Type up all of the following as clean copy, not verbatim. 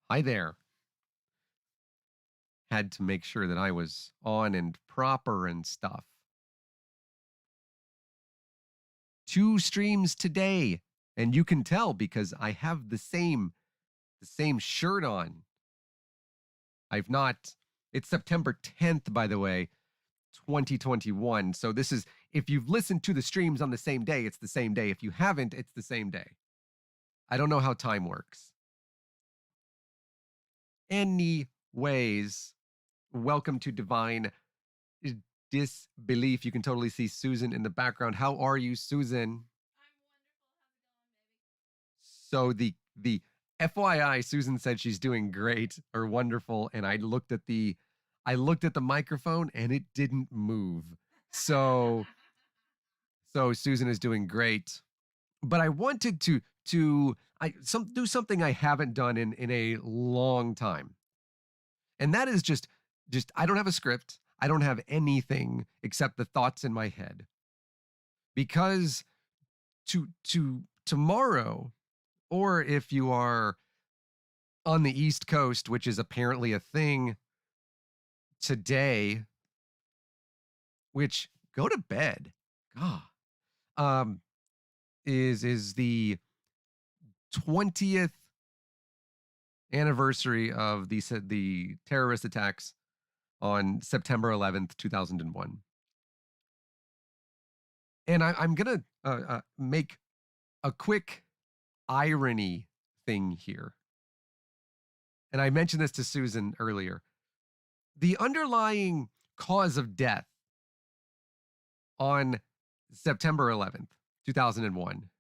Hi there. Had to make sure that I was on and proper and stuff. Two streams today. And you can tell because I have the same shirt on. I've not It's September 10th, by the way, 2021. So this is, if you've listened to the streams on the same day, it's the same day. If you haven't, it's the same day. I don't know how time works. Anyways, welcome to Divine Disbelief. You can totally see Susan in the background. How are you, Susan? So the FYI, Susan said she's doing great or wonderful, and I looked at the microphone and it didn't move. So Susan is doing great. But I wanted to do something I haven't done in a long time. And that is just I don't have a script. I don't have anything except the thoughts in my head. Because tomorrow, or if you are on the East Coast, which is apparently a thing today, which go to bed. God. Um, is the 20th anniversary of the terrorist attacks on September 11th, 2001. And I'm gonna make a quick irony thing here. And I mentioned this to Susan earlier. The underlying cause of death on September 11th, 2001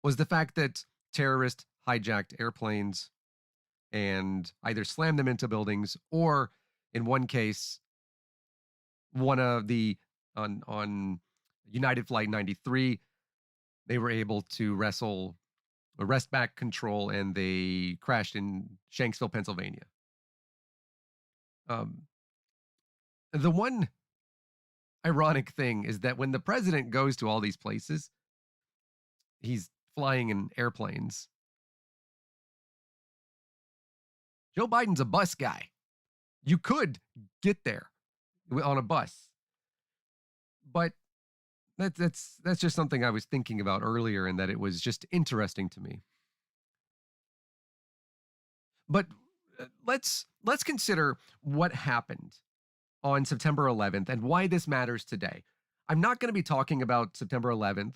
was the fact that terrorists hijacked airplanes and either slammed them into buildings, or in one case, one of the on United Flight 93, they were able to arrest back control, and they crashed in Shanksville, Pennsylvania. Um, the one ironic thing is that when the president goes to all these places, he's flying in airplanes. Joe Biden's a bus guy. You could get there on a bus, but that's just something I was thinking about earlier, and that it was just interesting to me. But let's consider what happened on September 11th and why this matters today. I'm not going to be talking about September 11th,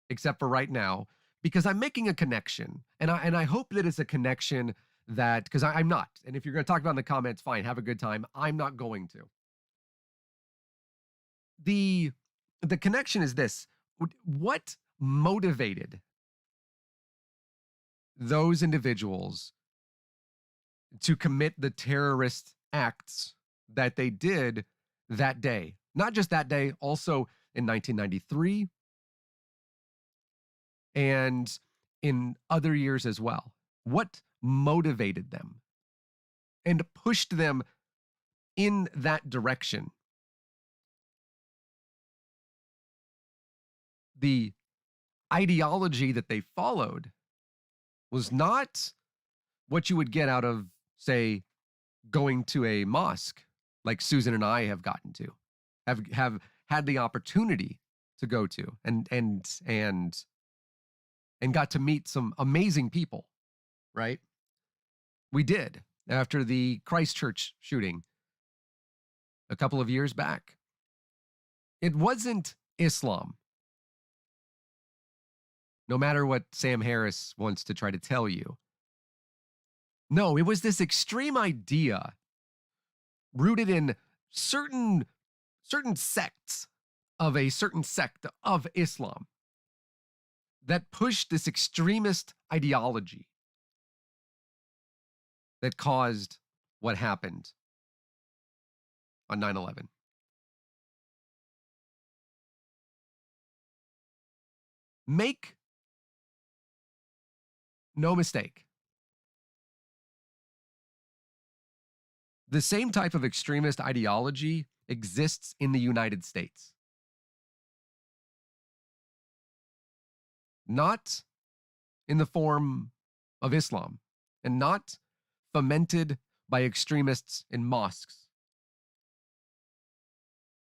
except for right now, because I'm making a connection, and I hope that it's a connection that, because I'm not. And if you're going to talk about it in the comments, fine, have a good time. I'm not going to. The connection is this: what motivated those individuals to commit the terrorist acts that they did that day? Not just that day, also in 1993 and in other years as well. What motivated them and pushed them in that direction? The ideology that they followed was not what you would get out of, say, going to a mosque, like Susan and I have gotten to, have had the opportunity to go to, and got to meet some amazing people, right? We did, after the Christchurch shooting a couple of years back. It wasn't Islam, no matter what Sam Harris wants to try to tell you. No, it was this extreme idea rooted in certain sects of a certain sect of Islam that pushed this extremist ideology that caused what happened on 9/11. Make no mistake, the same type of extremist ideology exists in the United States. Not in the form of Islam. and not fomented by extremists in mosques.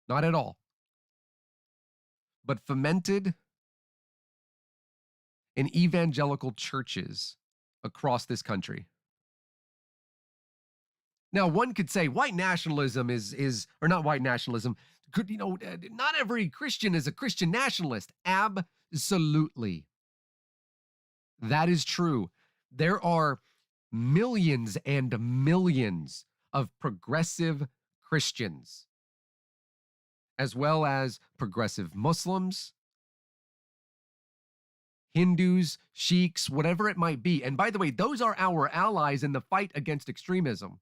Not at all. But fomented in evangelical churches across this country. Now, one could say white nationalism is or not white nationalism. Could not every Christian is a Christian nationalist. Absolutely, that is true. There are millions and millions of progressive Christians, as well as progressive Muslims, Hindus, Sheiks, whatever it might be. And by the way, those are our allies in the fight against extremism.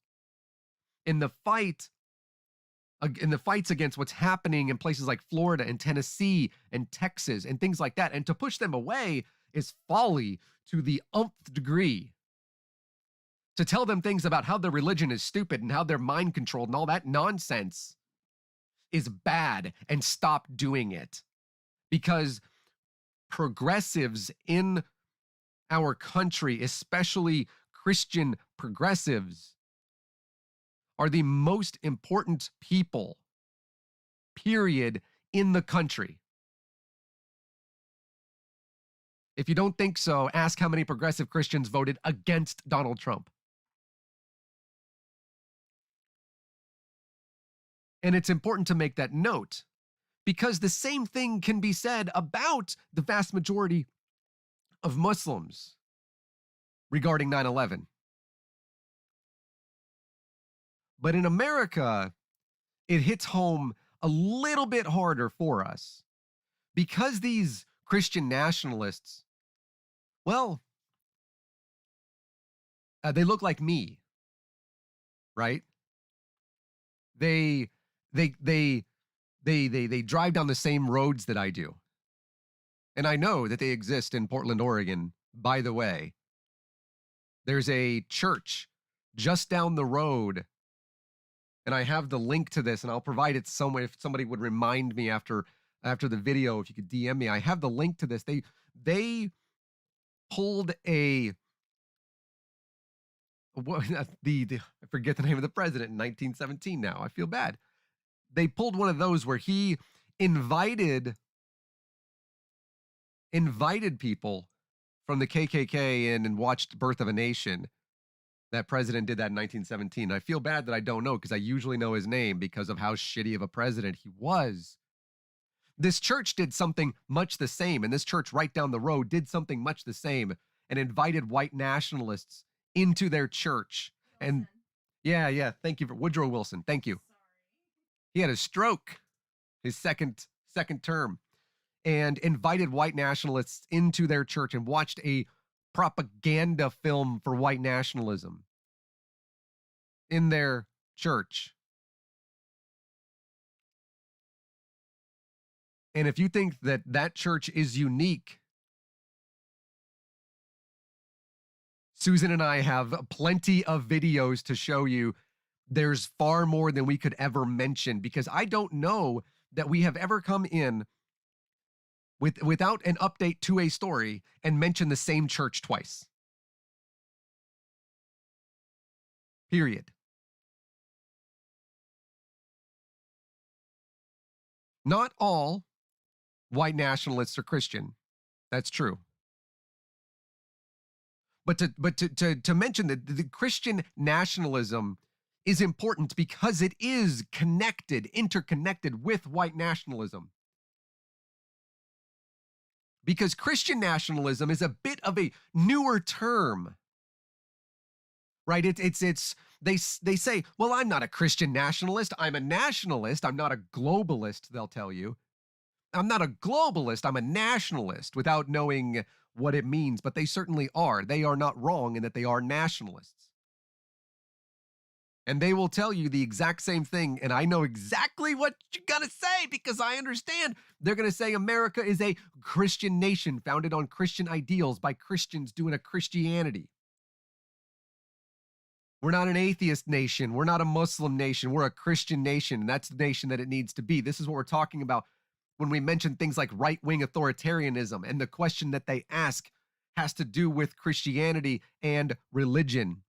In the fights against what's happening in places like Florida and Tennessee and Texas and things like that. And to push them away is folly to the nth degree. To tell them things about how their religion is stupid and how they're mind controlled and all that nonsense is bad, and stop doing it. Because progressives in our country, especially Christian progressives, are the most important people, period, in the country. If you don't think so, ask how many progressive Christians voted against Donald Trump. And it's important to make that note, because the same thing can be said about the vast majority of Muslims regarding 9/11. But in America, it hits home a little bit harder for us because these Christian nationalists, well, they look like me, right? They drive down the same roads that I do. And I know that they exist in Portland, Oregon. By the way, there's a church just down the road, and I have the link to this, and I'll provide it somewhere if somebody would remind me after the video. If you could DM me, I have the link to this. They pulled I forget the name of the president in 1917. Now I feel bad. They pulled one of those where he invited people from the KKK in and watched Birth of a Nation. That president did that in 1917. I feel bad that I don't know, because I usually know his name because of how shitty of a president he was. This church did something much the same, and this church right down the road did something much the same and invited white nationalists into their church. Wilson. And yeah, thank you for Woodrow Wilson. Thank you. Sorry. He had a stroke, his second term, and invited white nationalists into their church and watched a propaganda film for white nationalism in their church. And if you think that church is unique, Susan and I have plenty of videos to show you. There's far more than we could ever mention, because I don't know that we have ever come in without an update to a story and mention the same church twice. Period. Not all white nationalists are Christian. That's true. But to mention that the Christian nationalism is important because it is interconnected with white nationalism. Because Christian nationalism is a bit of a newer term, right? They say, well, I'm not a Christian nationalist. I'm a nationalist. I'm not a globalist, they'll tell you. I'm not a globalist. I'm a nationalist, without knowing what it means, but they certainly are. They are not wrong in that they are nationalists. And they will tell you the exact same thing, and I know exactly what you're going to say because I understand. They're going to say America is a Christian nation founded on Christian ideals by Christians doing a Christianity. We're not an atheist nation. We're not a Muslim nation. We're a Christian nation, and that's the nation that it needs to be. This is what we're talking about when we mention things like right-wing authoritarianism, and the question that they ask, has to do with Christianity and religion.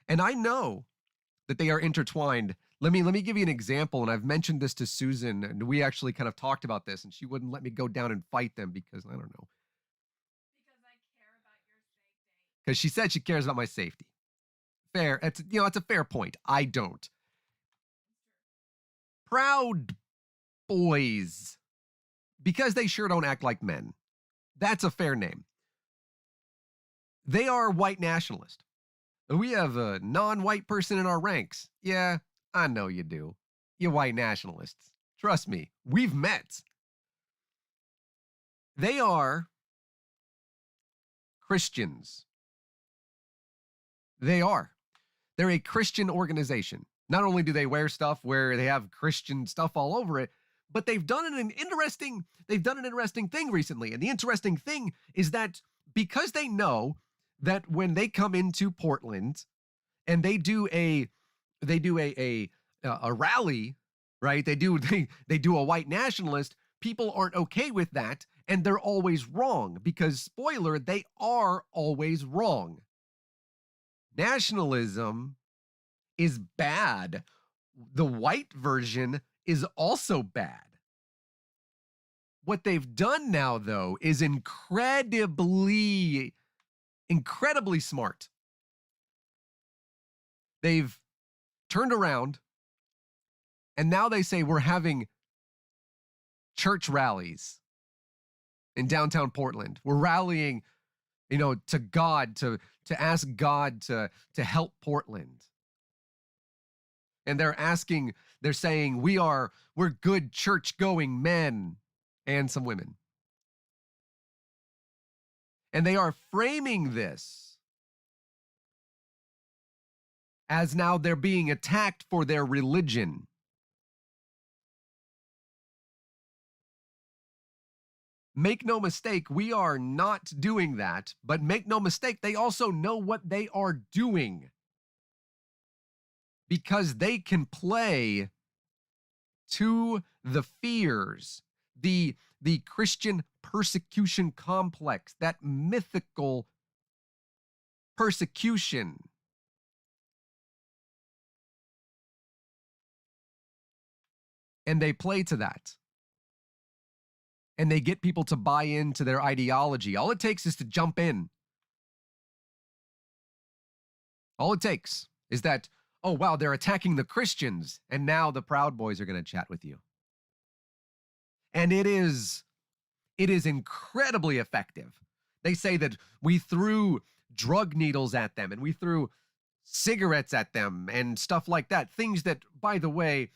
And I know that they are intertwined. Let me give you an example, and I've mentioned this to Susan, and we actually kind of talked about this, and she wouldn't let me go down and fight them because I don't know. Because she said she cares about my safety. Fair. It's a fair point. I don't. Proud Boys. Because they sure don't act like men. That's a fair name. They are white nationalist. We have a non-white person in our ranks. Yeah, I know you do. You white nationalists. Trust me, we've met. They are Christians. They are. They're a Christian organization. Not only do they wear stuff where they have Christian stuff all over it, but they've done an interesting thing recently. And the interesting thing is that because they know that when they come into Portland and they do a rally, right? They do a white nationalist, people aren't okay with that, and they're always wrong because spoiler, they are always wrong. Nationalism is bad. The white version is also bad. What they've done now, though, is incredibly smart. They've turned around and now they say we're having church rallies in downtown Portland. We're rallying, to God, to ask God to help Portland. And they're saying we're good church-going men and some women. And they are framing this as now they're being attacked for their religion. Make no mistake, we are not doing that, but make no mistake, they also know what they are doing because they can play to the fears, the Christian persecution complex, that mythical persecution. And they play to that. And they get people to buy into their ideology. All it takes is to jump in. All it takes is that, oh, wow, they're attacking the Christians, and now the Proud Boys are going to chat with you. And it is incredibly effective. They say that we threw drug needles at them, and we threw cigarettes at them, and stuff like that. Things that, by the way,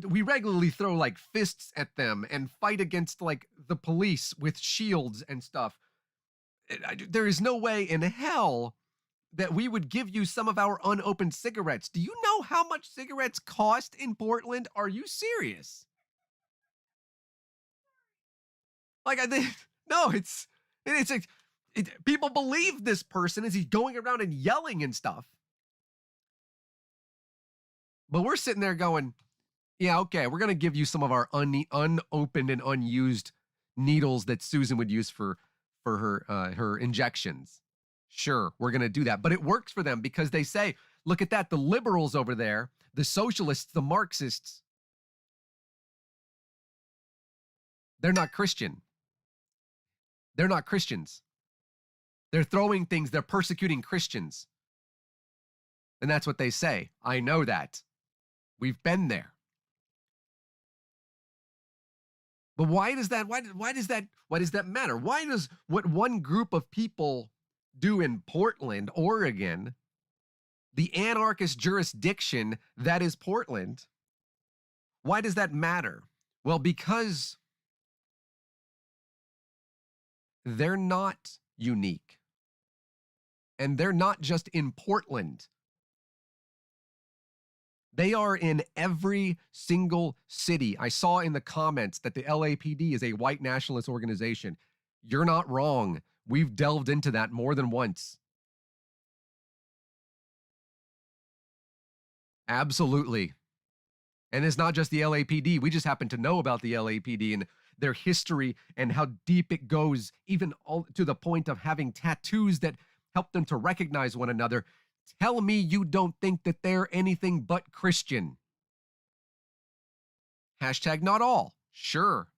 we regularly throw like fists at them and fight against like the police with shields and stuff. There is no way in hell that we would give you some of our unopened cigarettes. Do you know how much cigarettes cost in Portland? Are you serious? Like, no, it's like, people believe this person as he's going around and yelling and stuff. But we're sitting there going, yeah, okay, we're going to give you some of our unopened and unused needles that Susan would use for her injections. Sure, we're going to do that. But it works for them because they say, look at that, the liberals over there, the socialists, the Marxists, they're not Christian. They're not Christians. They're throwing things, they're persecuting Christians. And that's what they say. I know that. We've been there. But why does that matter? Why does what one group of people do in Portland, Oregon, the anarchist jurisdiction that is Portland, why does that matter? Well, because they're not unique. And they're not just in Portland. They are in every single city. I saw in the comments that the LAPD is a white nationalist organization. You're not wrong. We've delved into that more than once. Absolutely. And it's not just the LAPD. We just happen to know about the LAPD and their history and how deep it goes, even all to the point of having tattoos that help them to recognize one another. Tell me you don't think that they're anything but Christian. Hashtag not all. Sure.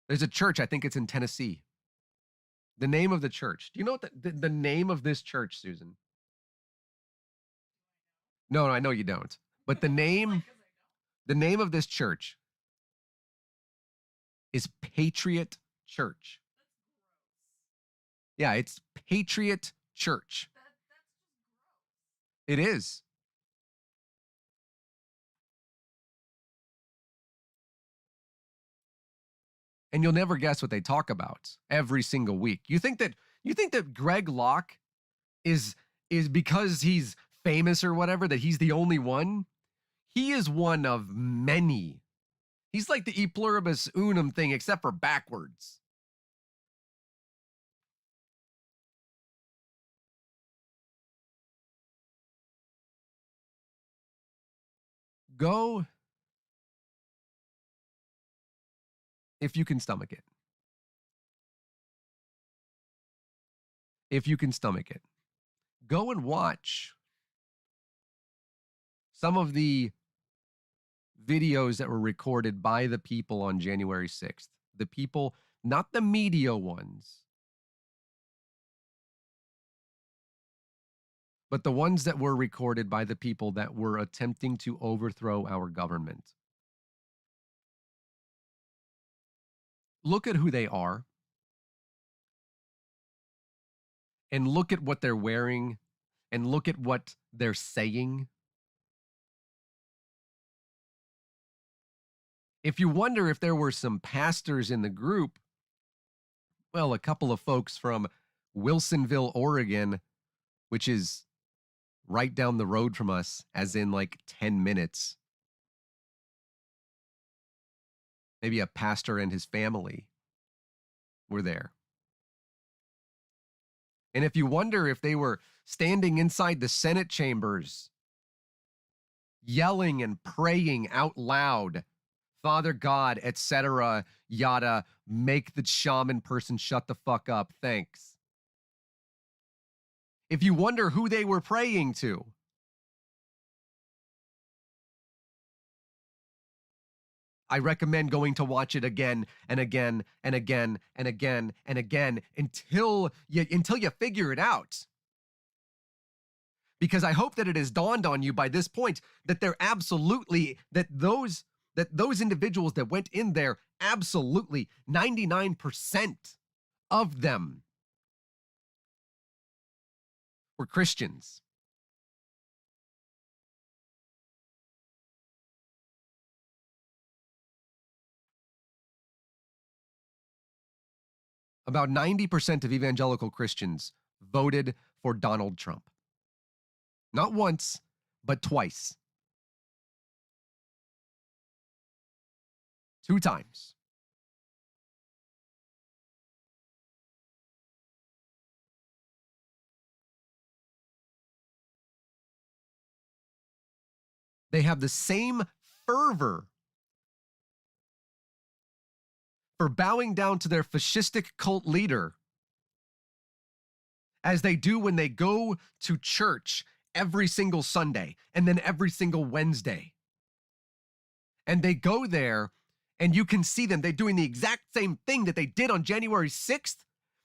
There's a church, I think it's in Tennessee. The name of the church. Do you know what the name of this church, Susan? No, I know you don't. But the name of this church is Patriot Church. Yeah, it's Patriot Church. It is. And you'll never guess what they talk about every single week. You think that Greg Locke is because he's famous or whatever, that he's the only one? He is one of many. He's like the e pluribus unum thing, except for backwards. Go if you can stomach it. If you can stomach it. Go and watch some of the videos that were recorded by the people on January 6th. The people, not the media ones, but the ones that were recorded by the people that were attempting to overthrow our government. Look at who they are and look at what they're wearing and look at what they're saying. If you wonder if there were some pastors in the group, well, a couple of folks from Wilsonville, Oregon, which is right down the road from us, as in like 10 minutes. Maybe a pastor and his family were there. And if you wonder if they were standing inside the Senate chambers, yelling and praying out loud, Father God, etc., yada, make the shaman person shut the fuck up, thanks. If you wonder who they were praying to, I recommend going to watch it again and again and again and again and again until you figure it out. Because I hope that it has dawned on you by this point that they're absolutely, that those individuals that went in there, absolutely 99% of them were Christians. About 90% of evangelical Christians voted for Donald Trump. Not once, but twice. 2 times. They have the same fervor for bowing down to their fascistic cult leader as they do when they go to church every single Sunday and then every single Wednesday. And they go there and you can see them. They're doing the exact same thing that they did on January 6th,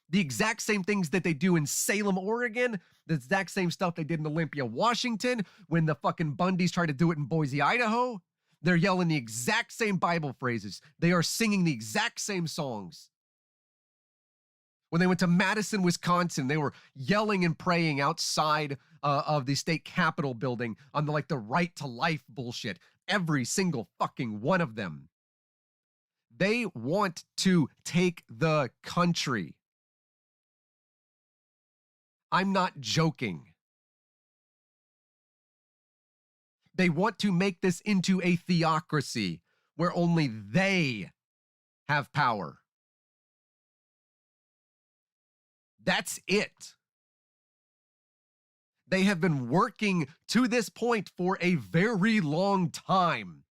the exact same things that they do in Salem, Oregon, the exact same stuff they did in Olympia, Washington, when the fucking Bundys tried to do it in Boise, Idaho. They're yelling the exact same Bible phrases. They are singing the exact same songs. When they went to Madison, Wisconsin, they were yelling and praying outside of the state capitol building on the right to life bullshit. Every single fucking one of them. They want to take the country. I'm not joking. They want to make this into a theocracy where only they have power. That's it. They have been working to this point for a very long time.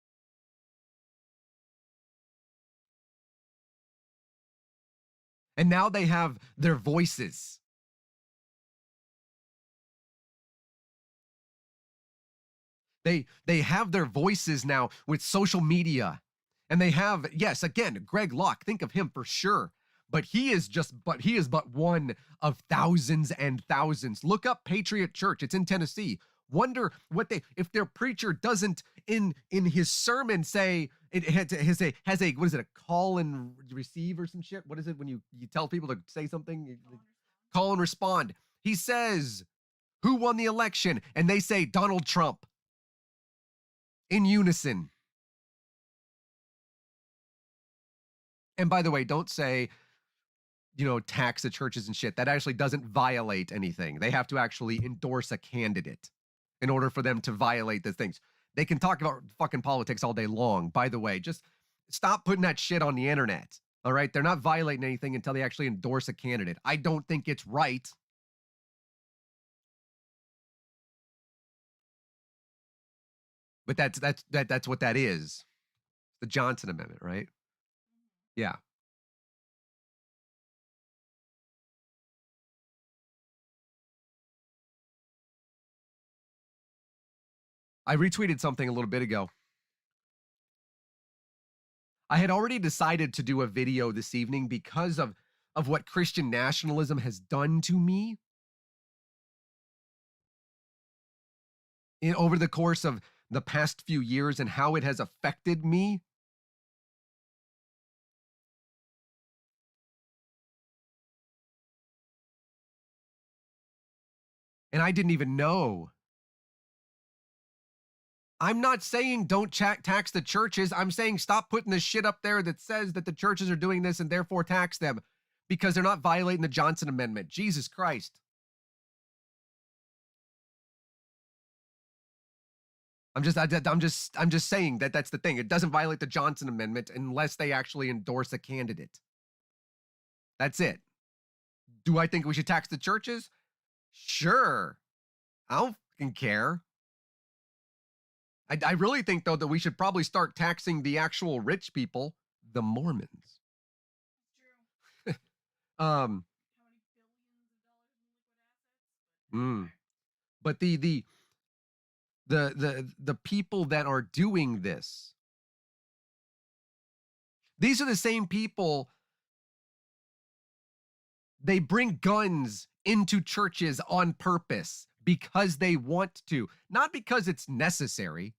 And now they have their voices. They have their voices now with social media. And they have, yes, again, Greg Locke, think of him for sure. But he is but one of thousands and thousands. Look up Patriot Church. It's in Tennessee. Wonder what if their preacher doesn't in his sermon say it has a what is it, a call and receive or some shit? What is it when you tell people to say something? Call and respond. He says, who won the election? And they say Donald Trump. In unison. And by the way, don't say, tax the churches and shit. That actually doesn't violate anything. They have to actually endorse a candidate in order for them to violate the things. They can talk about fucking politics all day long. By the way, just stop putting that shit on the internet. All right? They're not violating anything until they actually endorse a candidate. I don't think it's right. But that's what that is. The Johnson Amendment, right? Yeah. I retweeted something a little bit ago. I had already decided to do a video this evening because of what Christian nationalism has done to me over the course of the past few years and how it has affected me. And I didn't even know. I'm not saying don't tax the churches. I'm saying stop putting the shit up there that says that the churches are doing this and therefore tax them because they're not violating the Johnson Amendment. Jesus Christ. I'm just saying that that's the thing. It doesn't violate the Johnson Amendment unless they actually endorse a candidate. That's it. Do I think we should tax the churches? Sure. I don't fucking care. I really think, though, that we should probably start taxing the actual rich people, the Mormons. True. um, but the people that are doing this, these are the same people. They bring guns into churches on purpose because they want to, not because it's necessary.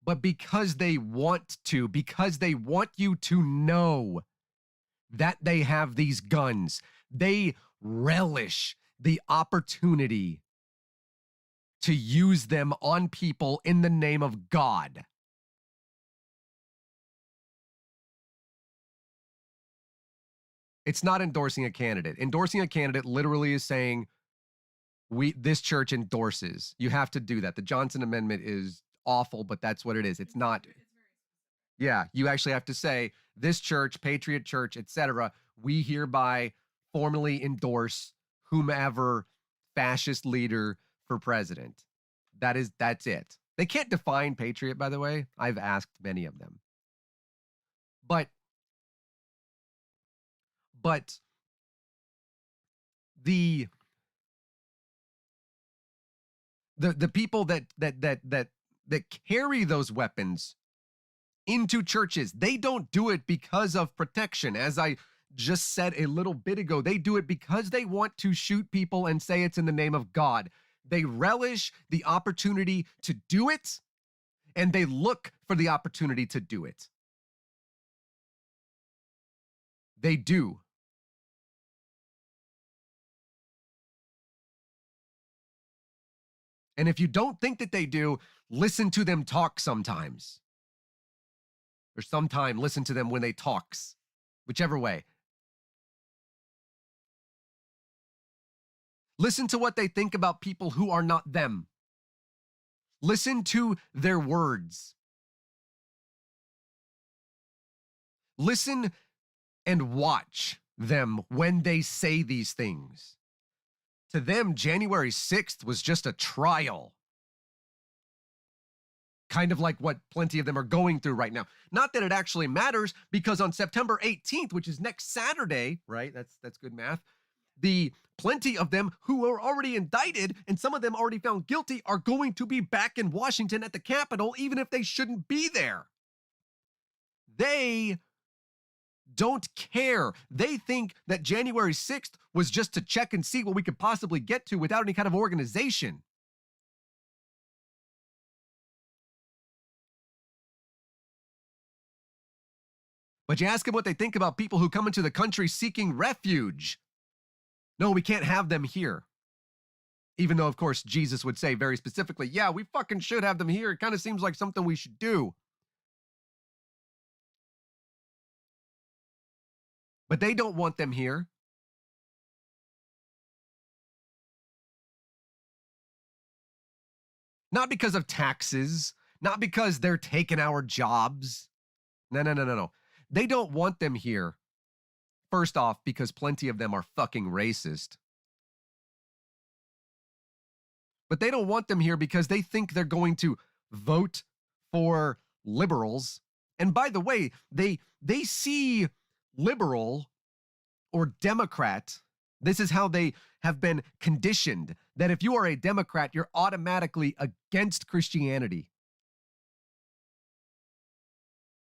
But because they want to, because they want you to know that they have these guns. They relish the opportunity to use them on people in the name of God. It's not endorsing a candidate. Endorsing a candidate literally is saying, this church endorses. You have to do that. The Johnson Amendment is awful, but that's what it is. It's not. Yeah, you actually have to say, this church, Patriot Church, etc., we hereby formally endorse whomever fascist leader for president. That's it. They can't define patriot, by the way. I've asked many of them. But the people that carry those weapons into churches, they don't do it because of protection. As I just said a little bit ago, they do it because they want to shoot people and say it's in the name of God. They relish the opportunity to do it, and they look for the opportunity to do it. They do. And if you don't think that they do, listen to them talk sometimes. Or sometime listen to them when they talks. Whichever way. Listen to what they think about people who are not them. Listen to their words. Listen and watch them when they say these things. To them, January 6th was just a trial. Kind of like what plenty of them are going through right now. Not that it actually matters, because on September 18th, which is next Saturday, right? That's good math. The plenty of them who are already indicted and some of them already found guilty are going to be back in Washington at the Capitol, even if they shouldn't be there. They don't care. They think that January 6th was just to check and see what we could possibly get to without any kind of organization. But you ask them what they think about people who come into the country seeking refuge. No, we can't have them here. Even though, of course, Jesus would say very specifically, yeah, we fucking should have them here. It kind of seems like something we should do. But they don't want them here. Not because of taxes, not because they're taking our jobs. No. They don't want them here. First off, because plenty of them are fucking racist. But they don't want them here because they think they're going to vote for liberals. And by the way, they see liberal or Democrat. This is how they have been conditioned, that if you are a Democrat, you're automatically against Christianity.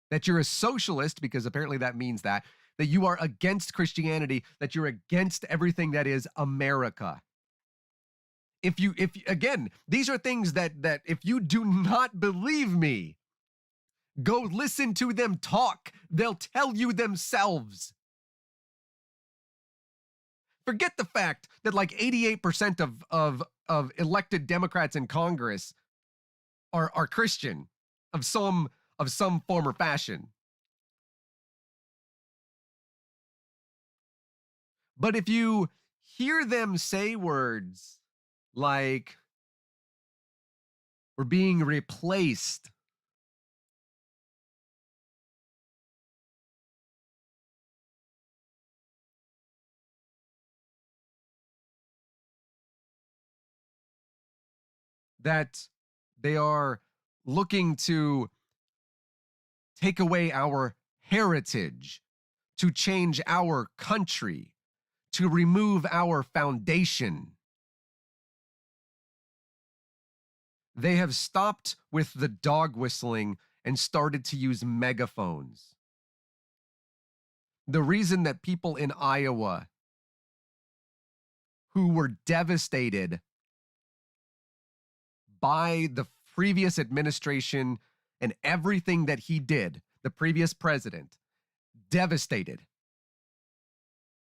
That you're a socialist, because apparently that means that you are against Christianity, that you're against everything that is America. If again, these are things that if you do not believe me, go listen to them talk. They'll tell you themselves. Forget the fact that like 88% of elected Democrats in Congress are Christian of some form or fashion. But if you hear them say words like we're being replaced, that they are looking to take away our heritage, to change our country, to remove our foundation. They have stopped with the dog whistling and started to use megaphones. The reason that people in Iowa who were devastated by the previous administration and everything that he did, the previous president, devastated,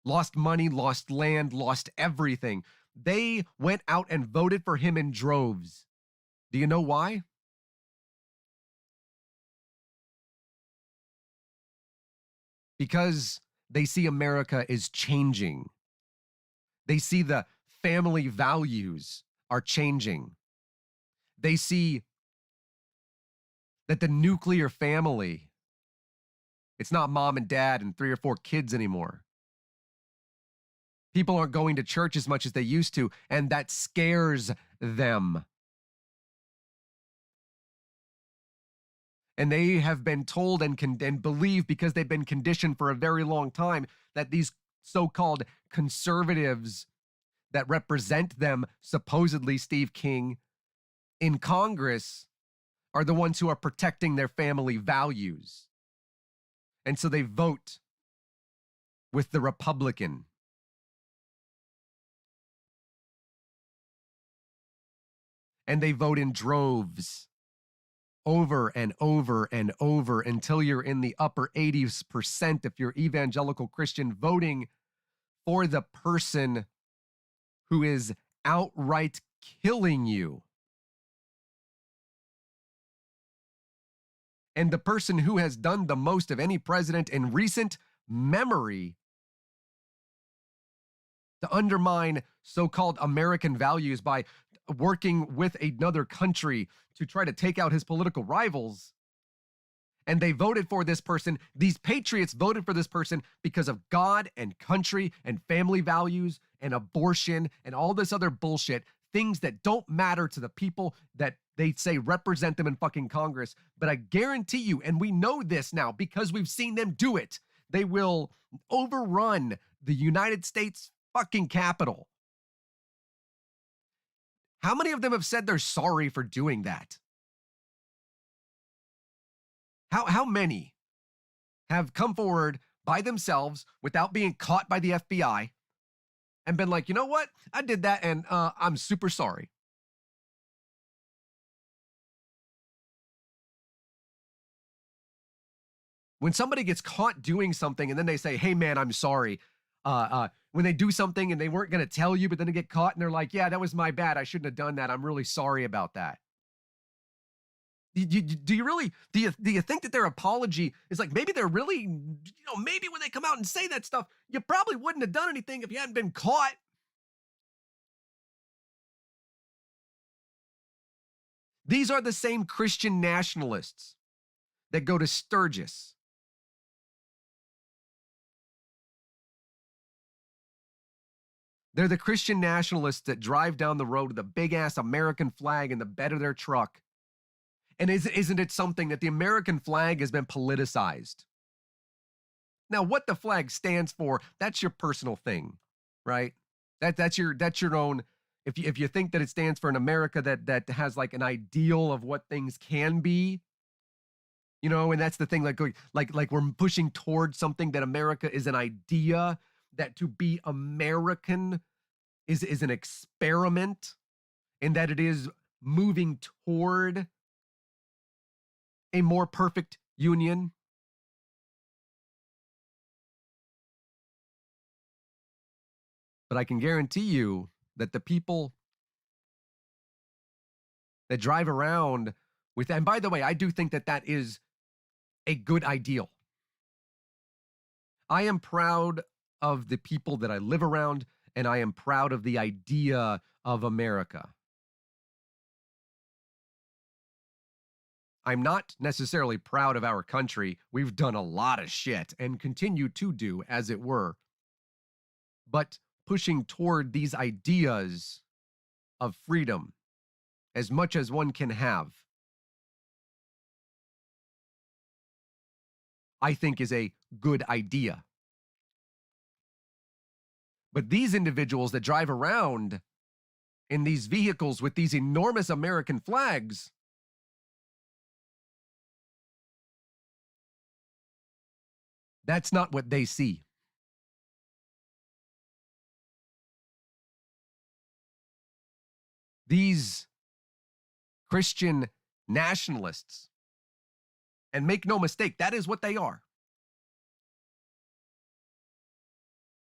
lost money, lost land, lost everything. They went out and voted for him in droves. Do you know why? Because they see America is changing. They see the family values are changing. They see that the nuclear family, it's not mom and dad and 3 or 4 kids anymore. People aren't going to church as much as they used to, and that scares them. And they have been told and believe, because they've been conditioned for a very long time, that these so-called conservatives that represent them, supposedly Steve King, in Congress are the ones who are protecting their family values. And so they vote with the Republican. And they vote in droves over and over and over until you're in the upper 80% if you're evangelical Christian, voting for the person who is outright killing you. And the person who has done the most of any president in recent memory to undermine so-called American values by working with another country to try to take out his political rivals, and they voted for this person. These patriots voted for this person because of God and country and family values and abortion and all this other bullshit, things that don't matter to the people that they say represent them in fucking Congress. But I guarantee you, and we know this now because we've seen them do it, they will overrun the United States fucking Capitol. How many of them have said they're sorry for doing that? How many have come forward by themselves without being caught by the FBI and been like, you know what? I did that and I'm super sorry. When somebody gets caught doing something and then they say, hey man, I'm sorry. When they do something and they weren't going to tell you, but then they get caught and they're like, yeah, that was my bad. I shouldn't have done that. I'm really sorry about that. Do you really do you think that their apology is like, maybe they're really, maybe when they come out and say that stuff, you probably wouldn't have done anything if you hadn't been caught. These are the same Christian nationalists that go to Sturgis. They're the Christian nationalists that drive down the road with a big ass American flag in the bed of their truck. And isn't it something that the American flag has been politicized? Now, what the flag stands for, that's your personal thing, right? That's your own. If you think that it stands for an America that has like an ideal of what things can be, and that's the thing, like we're pushing towards something that America is an idea, that to be American is an experiment, and that it is moving toward a more perfect union. But I can guarantee you that the people that drive around with, and by the way, I do think that that is a good ideal. I am proud of the people that I live around, and I am proud of the idea of America. I'm not necessarily proud of our country. We've done a lot of shit and continue to do, as it were. But pushing toward these ideas of freedom as much as one can have, I think is a good idea. But these individuals that drive around in these vehicles with these enormous American flags, that's not what they see. These Christian nationalists, and make no mistake, that is what they are.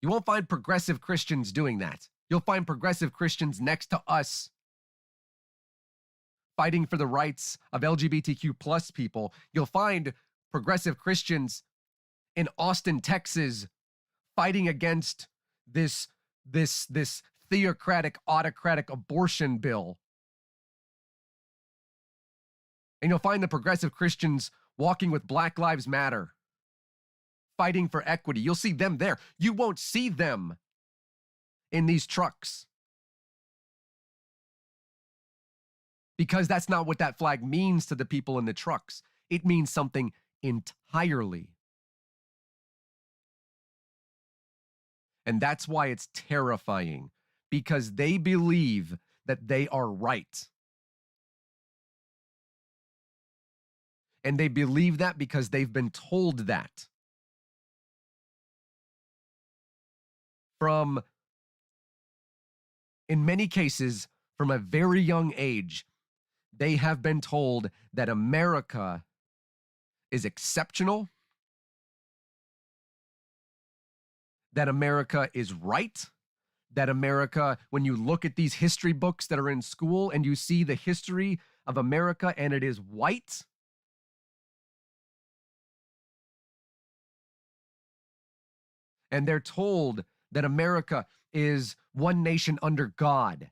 You won't find progressive Christians doing that. You'll find progressive Christians next to us fighting for the rights of LGBTQ plus people. You'll find progressive Christians in Austin, Texas, fighting against this theocratic, autocratic abortion bill. And you'll find the progressive Christians walking with Black Lives Matter, fighting for equity. You'll see them there. You won't see them in these trucks, because that's not what that flag means to the people in the trucks. It means something entirely. And that's why it's terrifying, because they believe that they are right. And they believe that because they've been told that. In many cases, from a very young age, they have been told that America is exceptional, that America is right, that America, when you look at these history books that are in school and you see the history of America and it is white, and they're told that America is one nation under God.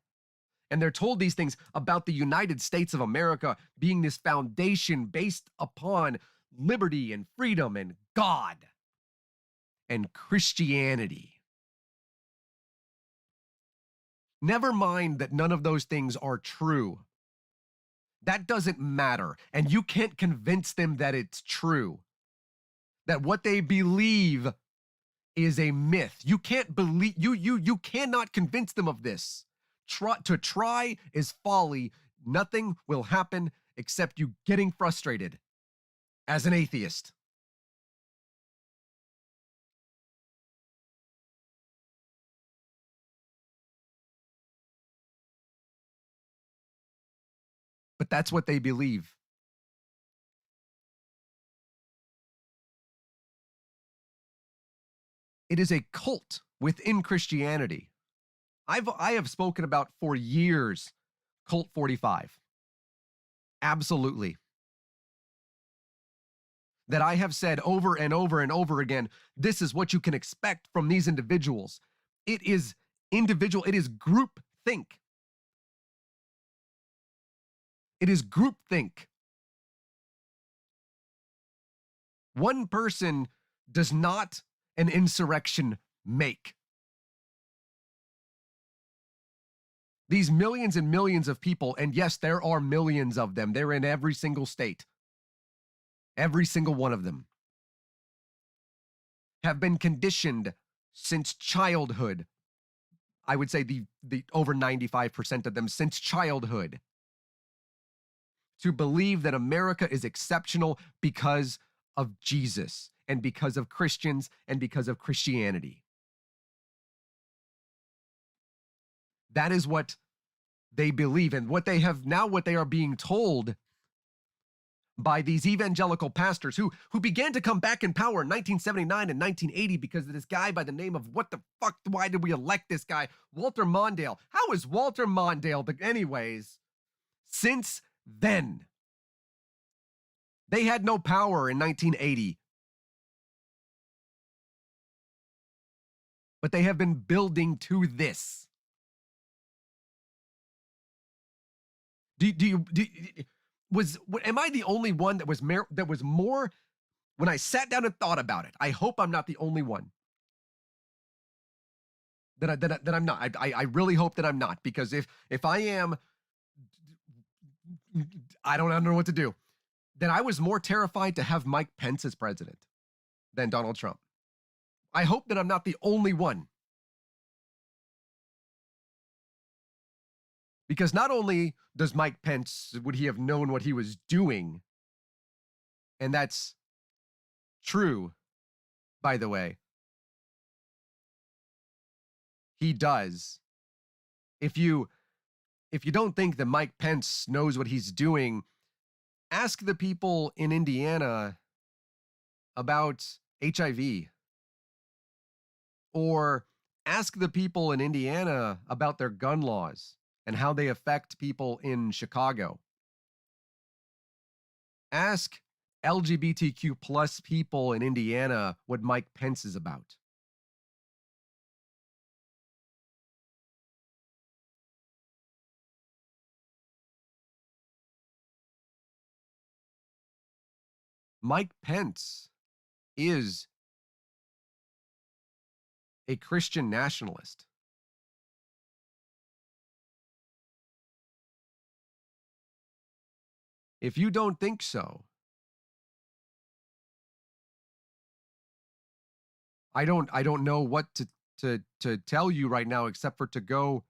And they're told these things about the United States of America being this foundation based upon liberty and freedom and God and Christianity. Never mind that none of those things are true. That doesn't matter. And you can't convince them that it's true, that what they believe is a myth. You can't believe you cannot convince them of this. To try is folly. Nothing will happen except you getting frustrated as an atheist. But that's what they believe. It is a cult within Christianity. I have spoken about for years Cult 45. Absolutely. That I have said over and over and over again, this is what you can expect from these individuals. It is individual, it is group think. It is group think. One person does not an insurrection make. These millions and millions of people, and yes, there are millions of them. They're in every single state. Every single one of them have been conditioned since childhood. I would say the over 95% of them since childhood to believe that America is exceptional because of Jesus and because of Christians and because of Christianity. That is what they believe, and what they are being told by these evangelical pastors who began to come back in power in 1979 and 1980 because of this guy by the name of what the fuck, why did we elect this guy? Walter Mondale. How is Walter Mondale? Anyways, since then, they had no power in 1980. But they have been building to this. Am I the only one that was more when I sat down and thought about it? I hope I'm not the only one. That I'm not. I really hope that I'm not, because if I am, I don't know what to do. Then I was more terrified to have Mike Pence as president than Donald Trump. I hope that I'm not the only one. Because not only does Mike Pence, would he have known what he was doing, and that's true, by the way. He does. If you don't think that Mike Pence knows what he's doing, ask the people in Indiana about HIV. Or ask the people in Indiana about their gun laws and how they affect people in Chicago. Ask LGBTQ plus people in Indiana what Mike Pence is about. Mike Pence is a Christian nationalist. If you don't think so, I don't know what to tell you right now except for to go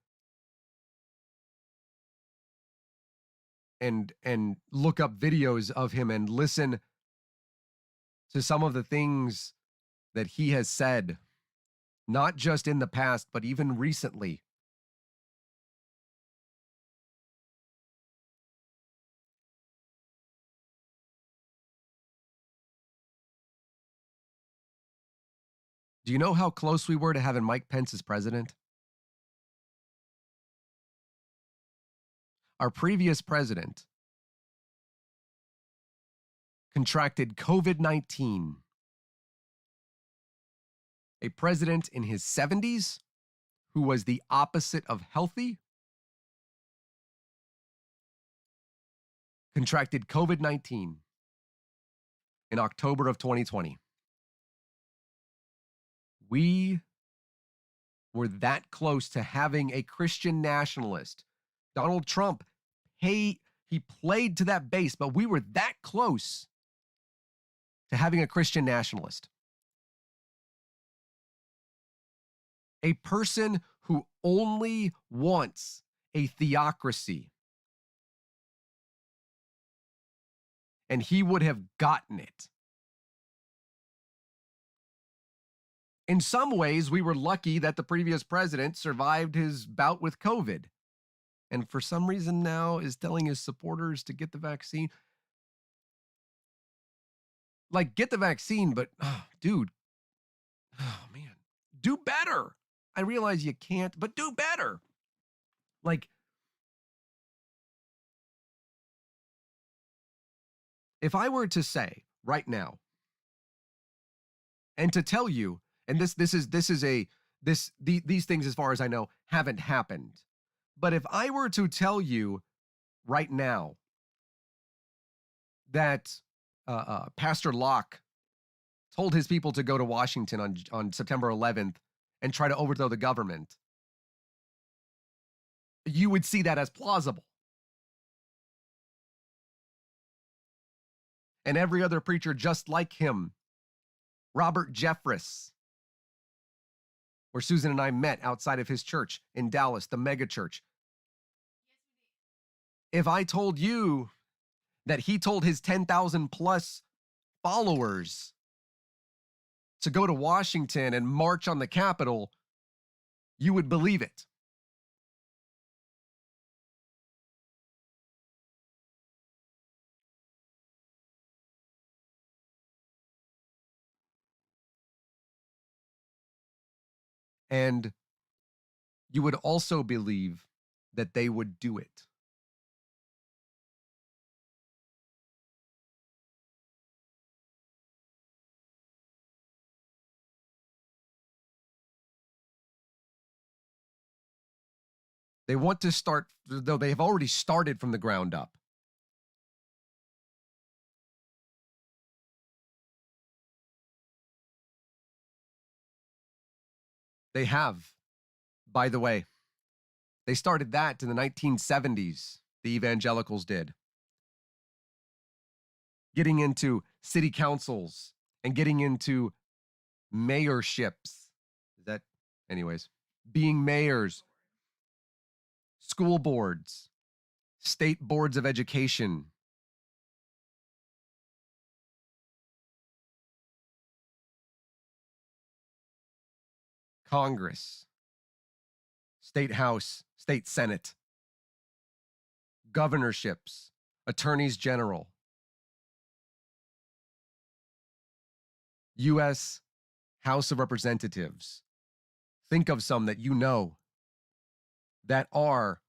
and look up videos of him and listen to some of the things that he has said, not just in the past, but even recently. Do you know how close we were to having Mike Pence as president? Our previous president contracted COVID-19. A president in his 70s who was the opposite of healthy contracted COVID-19. in October of 2020. We were that close to having a Christian nationalist. Donald Trump, he played to that base, but we were that close to having a Christian nationalist. A person who only wants a theocracy. And he would have gotten it. In some ways, we were lucky that the previous president survived his bout with COVID. And for some reason now is telling his supporters to get the vaccine. Like, get the vaccine, but dude, man, do better. I realize you can't, but do better. Like, if I were to say right now, and to tell you, and these things, as far as I know, haven't happened. But if I were to tell you right now that Pastor Locke told his people to go to Washington on September 11th and try to overthrow the government, you would see that as plausible. And every other preacher just like him, Robert Jeffress, where Susan and I met outside of his church in Dallas, the mega church. If I told you that he told his 10,000 plus followers to go to Washington and march on the Capitol, you would believe it. And you would also believe that they would do it. They want to start, though they have already started from the ground up. They have, by the way. They started that in the 1970s, the evangelicals did. Getting into city councils and getting into mayorships. Is that, anyways, being mayors, school boards, state boards of education. Congress, state house, state senate, governorships, attorneys general, U.S. House of Representatives. Think of some that you know that are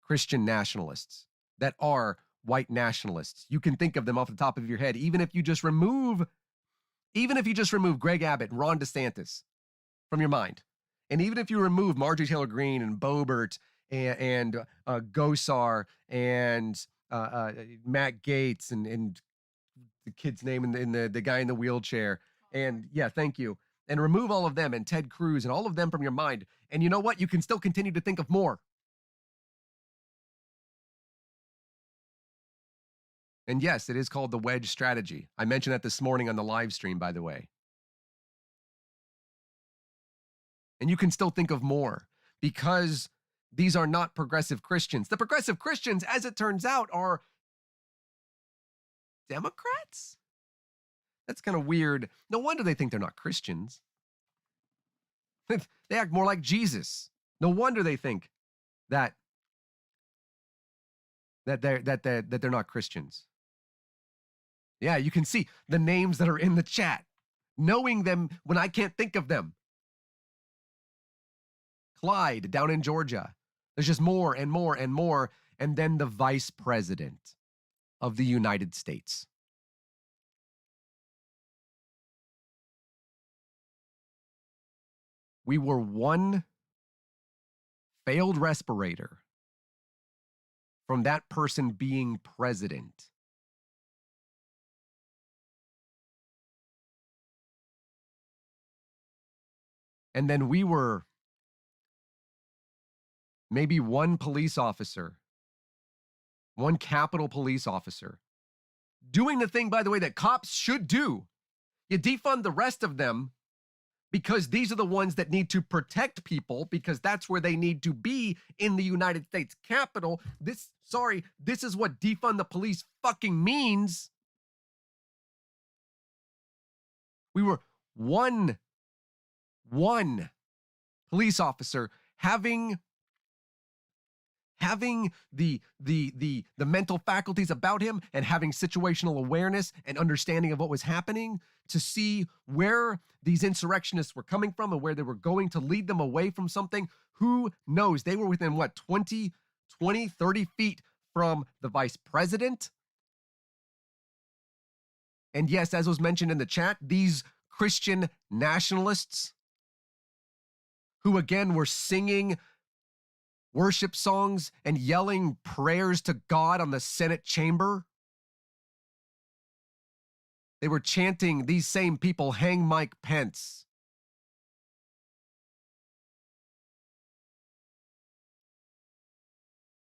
Christian nationalists, that are white nationalists. You can think of them off the top of your head, even if you just remove Greg Abbott and Ron DeSantis from your mind. And even if you remove Marjorie Taylor Greene and Boebert and Gosar and Matt Gaetz and the kid's name and the guy in the wheelchair. And yeah, thank you. And remove all of them and Ted Cruz and all of them from your mind. And you know what? You can still continue to think of more. And yes, it is called the wedge strategy. I mentioned that this morning on the live stream, by the way. And you can still think of more because these are not progressive Christians. The progressive Christians, as it turns out, are Democrats? That's kind of weird. No wonder they think they're not Christians. They act more like Jesus. No wonder they think that they're not Christians. Yeah, you can see the names that are in the chat, knowing them when I can't think of them. Clyde down in Georgia. There's just more and more and more. And then the vice president of the United States. We were one failed respirator from that person being president. And then we were maybe one police officer, one Capitol police officer, doing the thing, by the way, that cops should do. You defund the rest of them because these are the ones that need to protect people because that's where they need to be in the United States Capitol. This is what defund the police fucking means. We were one police officer having the mental faculties about him and having situational awareness and understanding of what was happening to see where these insurrectionists were coming from and where they were going to lead them away from something. Who knows? They were within what, 20, 30 feet from the vice president. And yes, as was mentioned in the chat, these Christian nationalists who again were singing worship songs and yelling prayers to God on the Senate chamber. They were chanting, these same people, hang Mike Pence.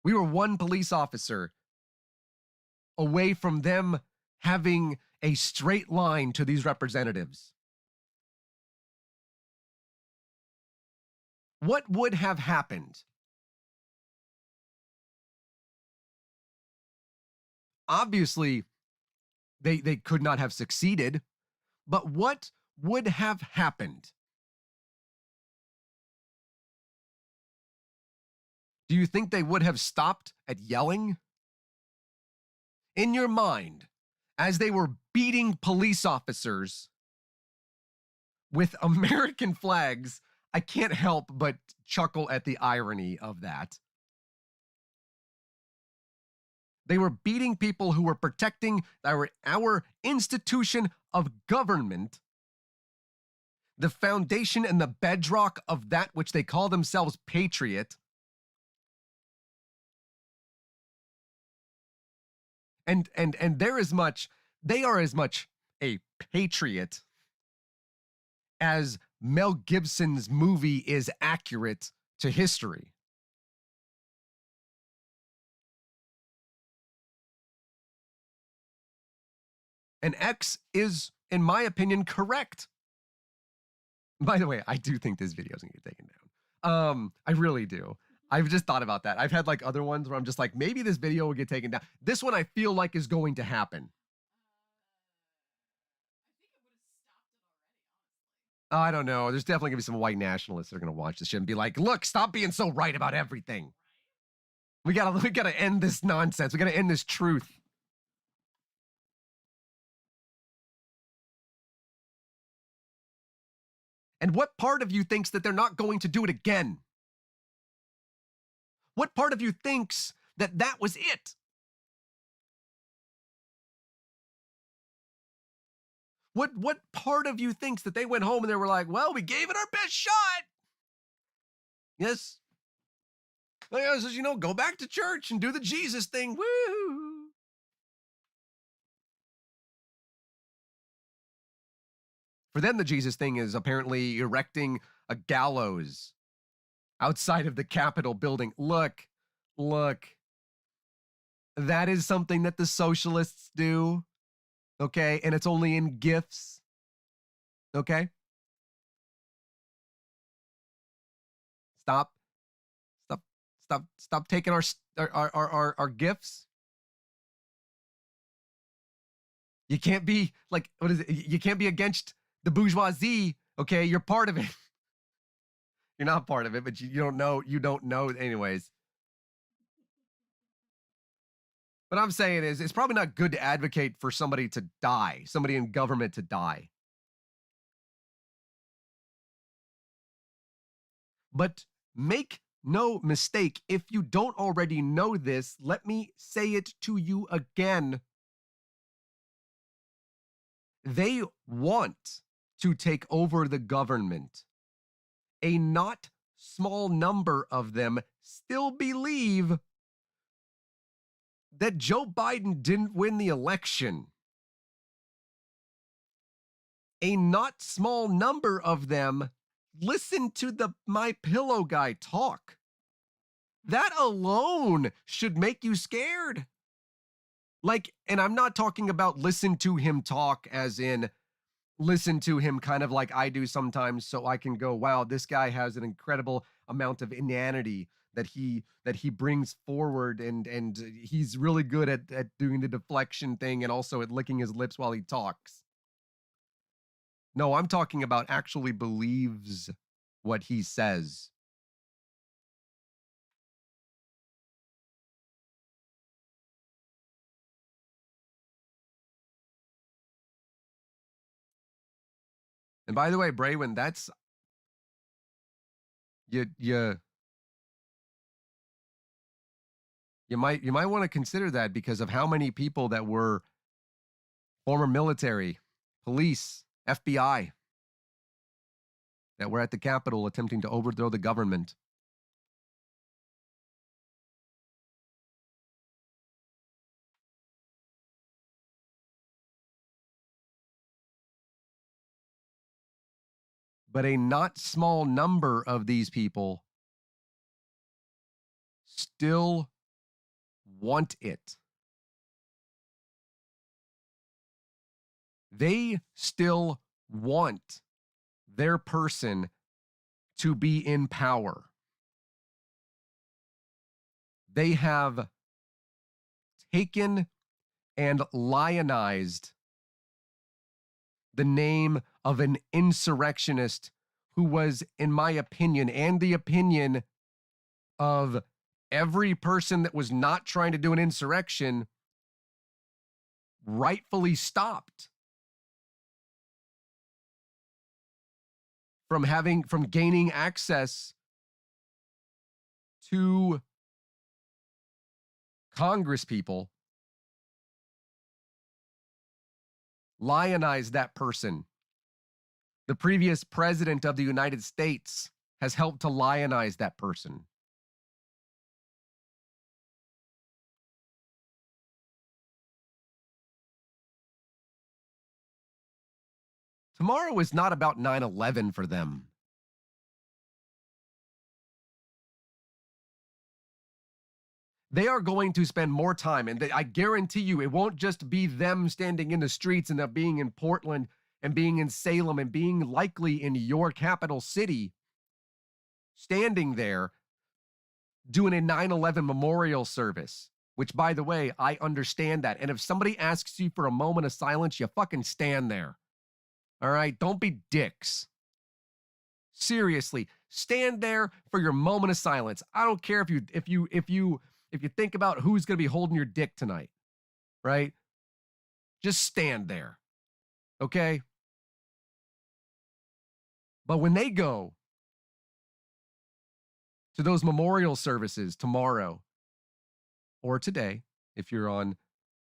We were one police officer away from them having a straight line to these representatives. What would have happened? Obviously, they could not have succeeded, but what would have happened? Do you think they would have stopped at yelling? In your mind, as they were beating police officers with American flags, I can't help but chuckle at the irony of that. They were beating people who were protecting our institution of government, the foundation and the bedrock of that which they call themselves patriot. And they are as much a patriot as Mel Gibson's movie is accurate to history. And X is, in my opinion, correct. By the way, I do think this video is going to get taken down. I really do. I've just thought about that. I've had like other ones where I'm just like, maybe this video will get taken down. This one I feel like is going to happen. I don't know. There's definitely going to be some white nationalists that are going to watch this shit and be like, look, stop being so right about everything. We gotta end this nonsense. We gotta end this truth. And what part of you thinks that they're not going to do it again? What part of you thinks that that was it? What part of you thinks that they went home and they were like, well, we gave it our best shot? Yes. Like, you know, go back to church and do the Jesus thing. Woo! For them, the Jesus thing is apparently erecting a gallows outside of the Capitol building. Look. That is something that the socialists do. Okay? And it's only in gifts. Okay? Stop taking our gifts. You can't be like, what is it? You can't be against the bourgeoisie. Okay, you're part of it. You're not part of it, but you don't know. You don't know, anyways. What I'm saying is, it's probably not good to advocate for somebody to die, somebody in government to die. But make no mistake, if you don't already know this, let me say it to you again. They want to take over the government. A not small number of them still believe that Joe Biden didn't win the election. A not small number of them listen to the My Pillow guy talk. That alone should make you scared. Like, and I'm not talking about listen to him talk as in listen to him kind of like I do sometimes so I can go, wow, this guy has an incredible amount of inanity that he brings forward and he's really good at doing the deflection thing and also at licking his lips while he talks. No, I'm talking about actually believes what he says. And by the way, Braywin, that's you you might want to consider that because of how many people that were former military, police, FBI that were at the Capitol attempting to overthrow the government. But a not small number of these people still want it. They still want their person to be in power. They have taken and lionized the name of an insurrectionist who was, in my opinion, and the opinion of every person that was not trying to do an insurrection, rightfully stopped from gaining access to Congress people, lionize that person. The previous president of the United States has helped to lionize that person. Tomorrow is not about 9/11 for them. They are going to spend more time, and I guarantee you it won't just be them standing in the streets and being in Portland and being in Salem and being likely in your capital city, standing there doing a 9/11 memorial service, which, by the way, I understand that. And if somebody asks you for a moment of silence, you fucking stand there. All right? Don't be dicks. Seriously, stand there for your moment of silence. I don't care if you think about who's going to be holding your dick tonight, right? Just stand there. Okay? But when they go to those memorial services tomorrow or today, if you're on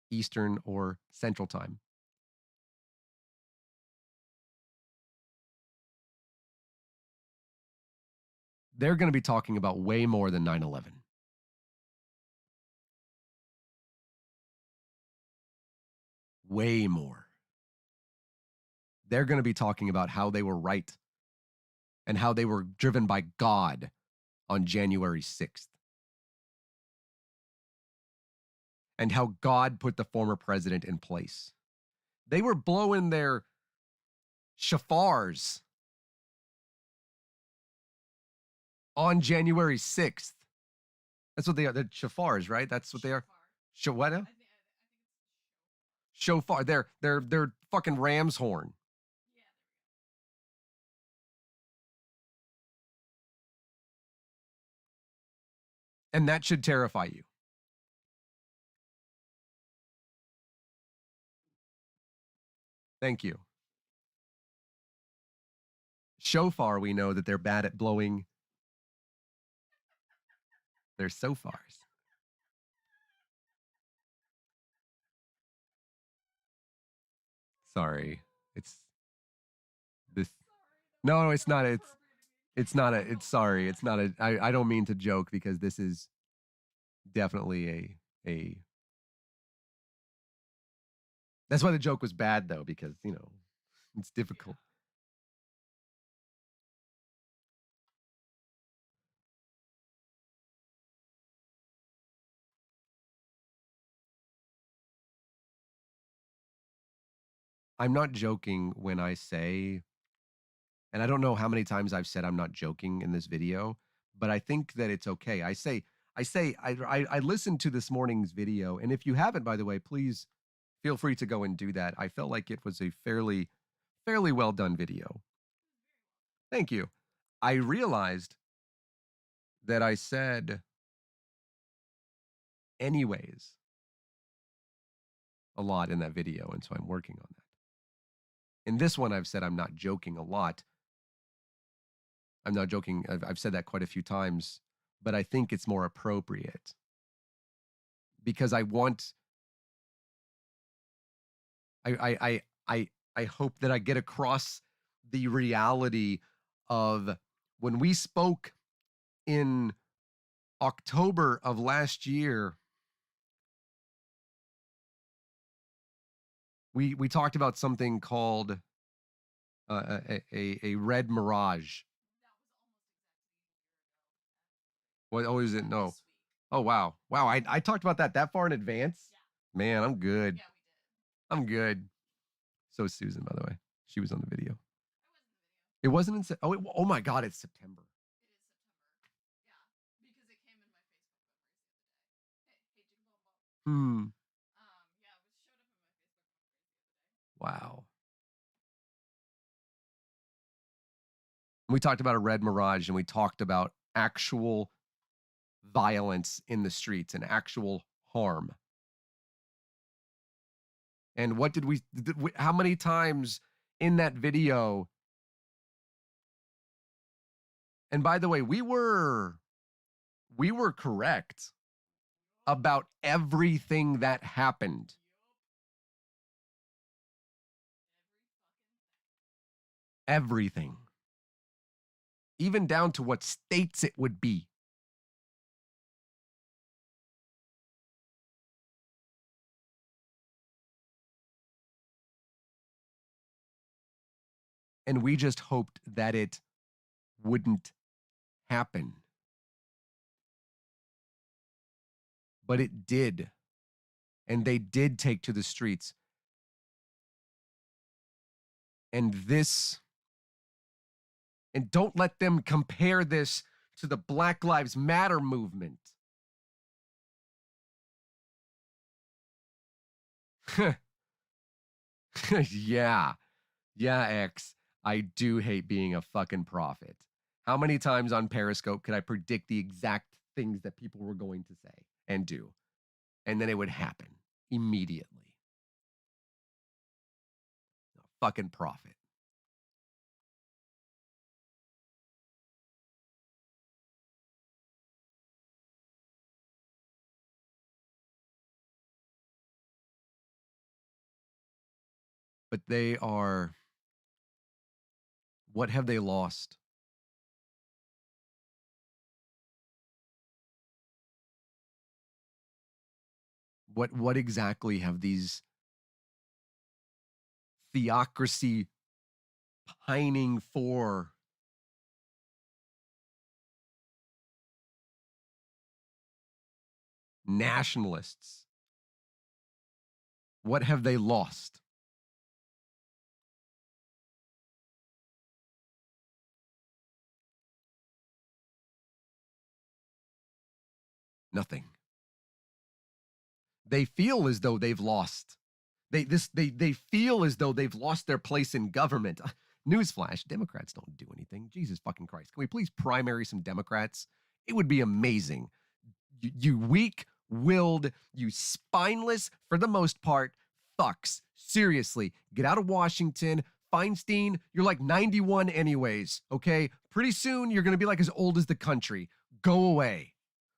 Eastern or Central Time, they're going to be talking about way more than 9/11. Way more. They're going to be talking about how they were right and how they were driven by God on January 6th. And how God put the former president in place. They were blowing their shafars on January 6th. That's what they are. They're shafars, right? That's what they are. What now? Shofar. They're fucking ram's horn. And that should terrify you. Thank you. Shofar, we know that they're bad at blowing their sofars. Sorry. It's this. No, it's not. It's not a. It's sorry. It's not a. I don't mean to joke because this is definitely a. That's why the joke was bad though because it's difficult. I'm not joking when I say, and I don't know how many times I've said I'm not joking in this video, but I think that it's okay. I listened to this morning's video, and if you haven't, by the way, please feel free to go and do that. I felt like it was a fairly well done video. Thank you. I realized that I said anyways a lot in that video, and so I'm working on that. In this one, I've said I'm not joking a lot. I'm not joking. I've said that quite a few times, but I think it's more appropriate because I hope that I get across the reality of when we spoke in October of last year, we talked about something called a red mirage. What? Oh, is it? No. This week. Oh, wow. Wow. I talked about that far in advance. Yeah. Man, I'm good. Yeah, we did. I'm good. So is Susan, by the way. She was on the video. I was in the video. It wasn't in. Oh my God! It's September. It is September. Yeah, because it came in my Facebook memories the other day. Hey, Jigga Bobo. Hmm. Yeah, it showed up in my Facebook memories the other day. Wow. We talked about a red mirage, and we talked about actual violence in the streets and actual harm. And what did how many times in that video? And by the way, we were correct about everything that happened. Everything. Even down to what states it would be. And we just hoped that it wouldn't happen. But it did. And they did take to the streets. And don't let them compare this to the Black Lives Matter movement. Yeah. Yeah, X. I do hate being a fucking prophet. How many times on Periscope could I predict the exact things that people were going to say and do? And then it would happen immediately. A fucking prophet. But they are. What have they lost? What exactly have these theocracy pining for nationalists? What have they lost? Nothing. They feel as though they've lost. They feel as though they've lost their place in government. Newsflash: Democrats don't do anything. Jesus fucking Christ! Can we please primary some Democrats? It would be amazing. You weak-willed, you spineless, for the most part, fucks. Seriously, get out of Washington. Feinstein, you're like 91 anyways. Okay, pretty soon you're gonna be like as old as the country. Go away.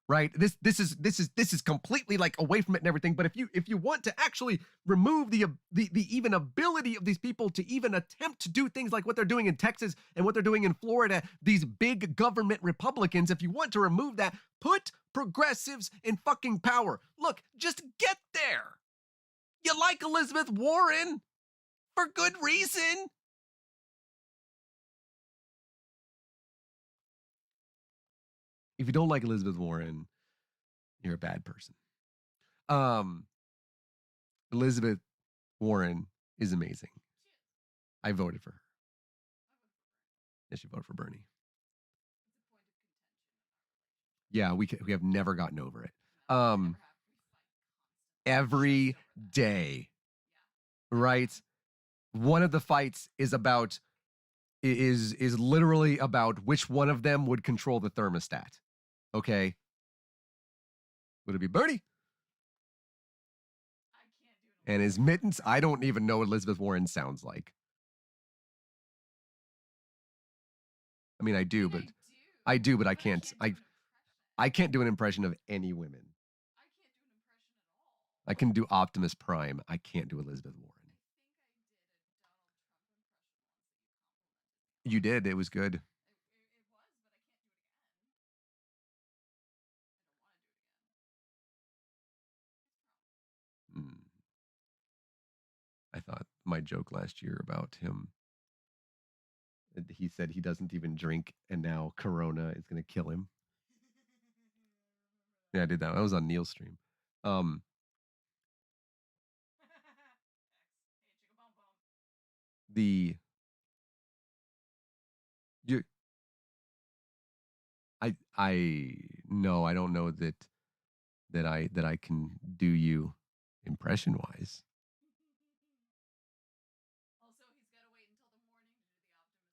Right, this is completely like away from it and everything. But if you want to actually remove the even ability of these people to even attempt to do things like what they're doing in Texas and what they're doing in Florida, these big government Republicans, if you want to remove that, put progressives in fucking power. Look, just get there. You like Elizabeth Warren for good reason. If you don't like Elizabeth Warren, you're a bad person. Elizabeth Warren is amazing. I voted for her. I voted for Bernie. Yeah, she voted for Bernie. It's a point of contention in our relationship. Yeah, we have never gotten over it. No, we never have. We fight constantly. Every Just over that. day, Yeah. right? One of the fights is about is literally about which one of them would control the thermostat. Okay, would it be Bernie I can't do an and his Elizabeth Warren mittens? I impression. don't even know what Elizabeth Warren sounds like. I mean, I do, but I do, but I can't. do an impression. I can't do an impression of any women. I can't do an impression at all. I can do Optimus Prime. I can't do Elizabeth Warren. I think I did a Donald Trump impression once that you complimented me on. You did. It was good. It was, but I can't do it again. I don't want to do it again. It's Trump. Mm. I thought my joke last year about him. He said he doesn't even drink, and now Corona is going to kill him. Yeah, I did that. That was on Neil's stream. Um, X. Hey, chicka bum bum. the you, I no, I don't know that I can do you impression wise. Also, he's got to wait until the morning to do the Optimus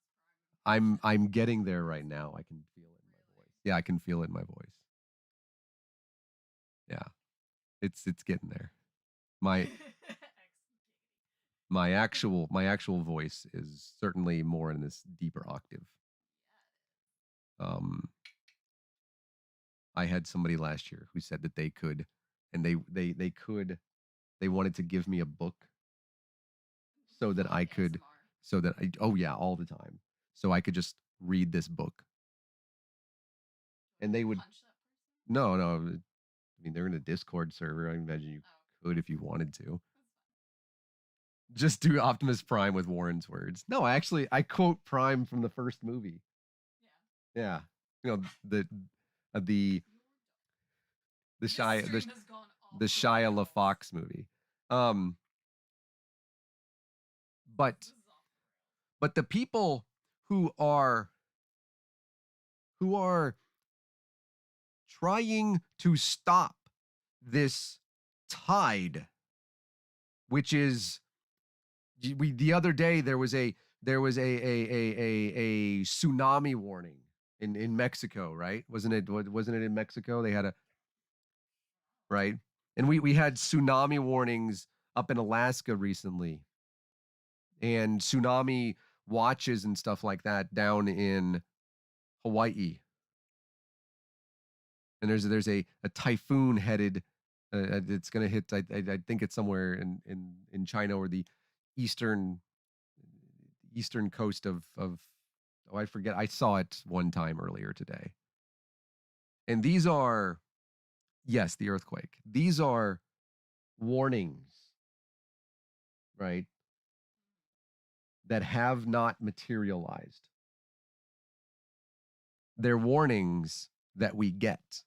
Prime impression. I'm getting there right now. I can feel it in my Really? voice. Yeah, I can feel it in my voice. Yeah, it's getting there. My X. Giggity. my actual voice is certainly more in this deeper octave. Yeah, it is. Um, I had somebody last year who said that they could, and they wanted to give me a book so that Full I like could, ASMR. so that I, oh yeah, all the time, so I could just read this book, Do I and they would, punch that person? no, no, I mean they're in a Discord server. I imagine you Oh, could if you wanted to. that's fine. Just do Optimus Prime with Warren's words. No, actually, I quote Prime from the first movie. Yeah. Yeah, you know the You're dumb. the This Shia stream has gone off the the Shia rails. LaFox movie. Um, but This is off the rails. but the people who are who are trying to stop this tide, which is we the other day there was a tsunami warning in Mexico, right? Wasn't it in Mexico? They had a right, and we had tsunami warnings up in Alaska recently, and tsunami watches and stuff like that down in Hawaii. And there's a typhoon headed. It's going to hit. I think it's somewhere in China or the eastern eastern coast of. Oh, I forget. I saw it one time earlier today. And these are, yes, the earthquake. These are warnings, right? That have not materialized. They're warnings that we get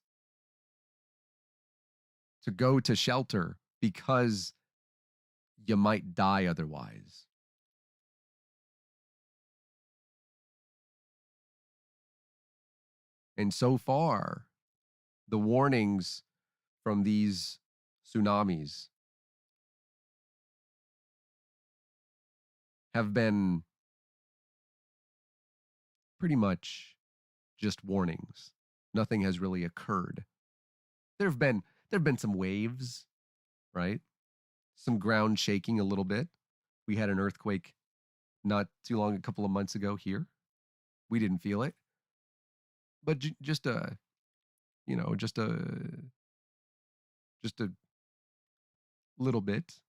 to go to shelter because you might die otherwise. And so far, the warnings from these tsunamis have been pretty much just warnings. Nothing has really occurred. There have been some waves, right? Some ground shaking a little bit. We had an earthquake not too long, a couple of months ago here. We didn't feel it, but just a, you know, just a little bit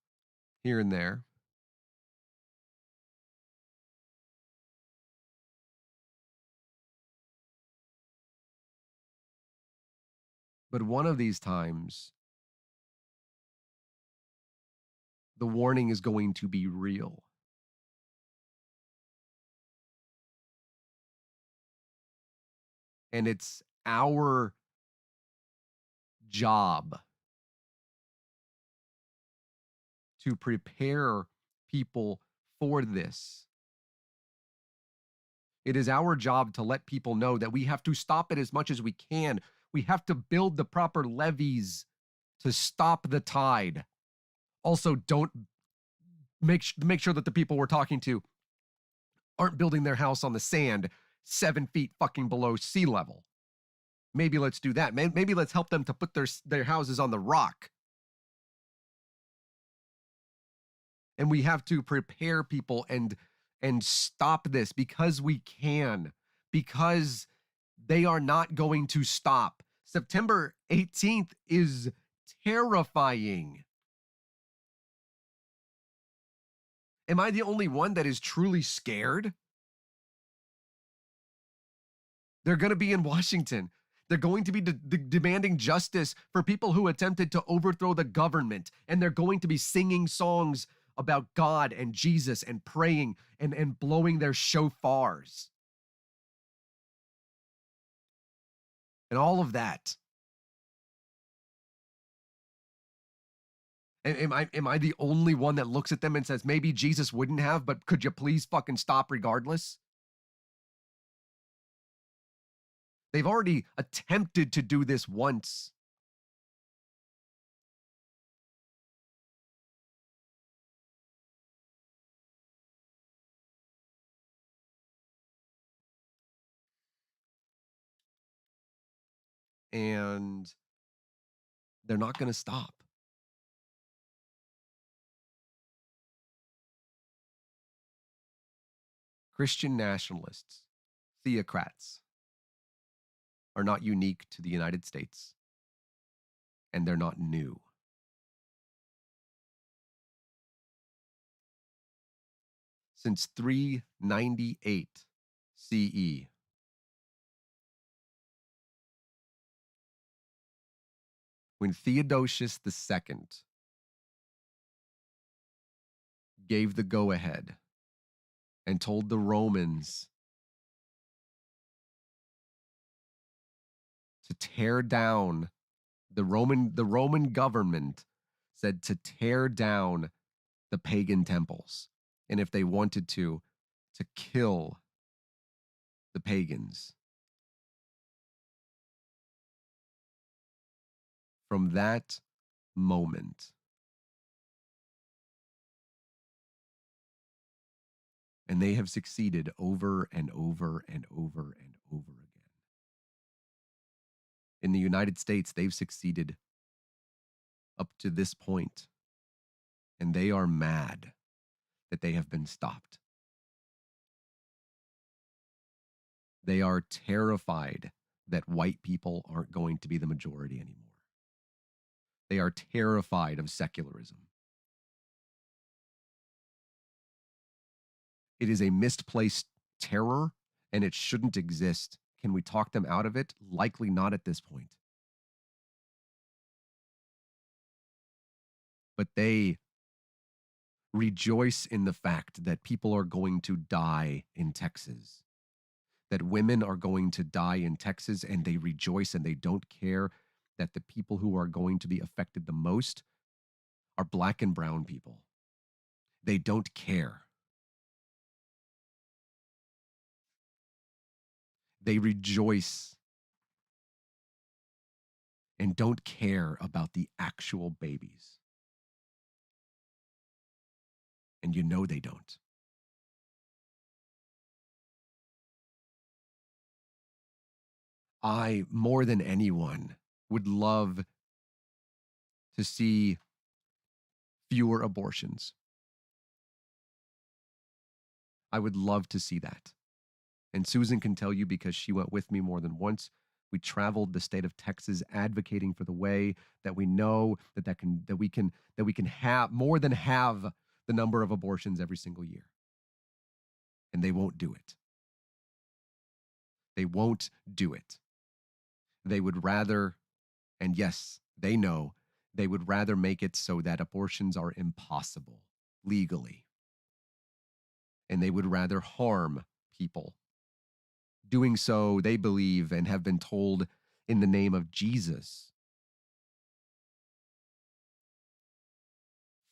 here and there. But one of these times, the warning is going to be real. And it's our job to prepare people for this. It is our job to let people know that we have to stop it as much as we can. We have to build the proper levees to stop the tide. Also, don't make sure that the people we're talking to aren't building their house on the sand 7 feet fucking below sea level. Maybe let's do that. Maybe let's help them to put their houses on the rock. And we have to prepare people and stop this because we can, because they are not going to stop. September 18th is terrifying. Am I the only one that is truly scared? They're going to be in Washington. They're going to be demanding justice for people who attempted to overthrow the government. And they're going to be singing songs about God and Jesus and praying and blowing their shofars. And all of that. Am I the only one that looks at them and says, maybe Jesus wouldn't have, but could you please fucking stop regardless? They've already attempted to do this once. And they're not going to stop. Christian nationalists, theocrats, are not unique to the United States, and they're not new. Since 398 CE, when Theodosius II gave the go-ahead and told the Romans to tear down the Roman government said to tear down the pagan temples, and if they wanted to kill the pagans. From that moment, and they have succeeded over and over and over and over again. In the United States, they've succeeded up to this point, and they are mad that they have been stopped. They are terrified that white people aren't going to be the majority anymore. They are terrified of secularism. It is a misplaced terror, and it shouldn't exist. Can we talk them out of it? Likely not at this point. But they rejoice in the fact that people are going to die in Texas, that women are going to die in Texas, and they rejoice and they don't care that the people who are going to be affected the most are black and brown people. They don't care. They rejoice and don't care about the actual babies. And you know they don't. I, more than anyone, would love to see fewer abortions. I would love to see that. And Susan can tell you because she went with me more than once. We traveled the state of Texas advocating for the way that we know that we can have more than have the number of abortions every single year. And they won't do it. They won't do it. They would rather, and yes, they know, they would rather make it so that abortions are impossible legally. And they would rather harm people. Doing so, they believe and have been told in the name of Jesus.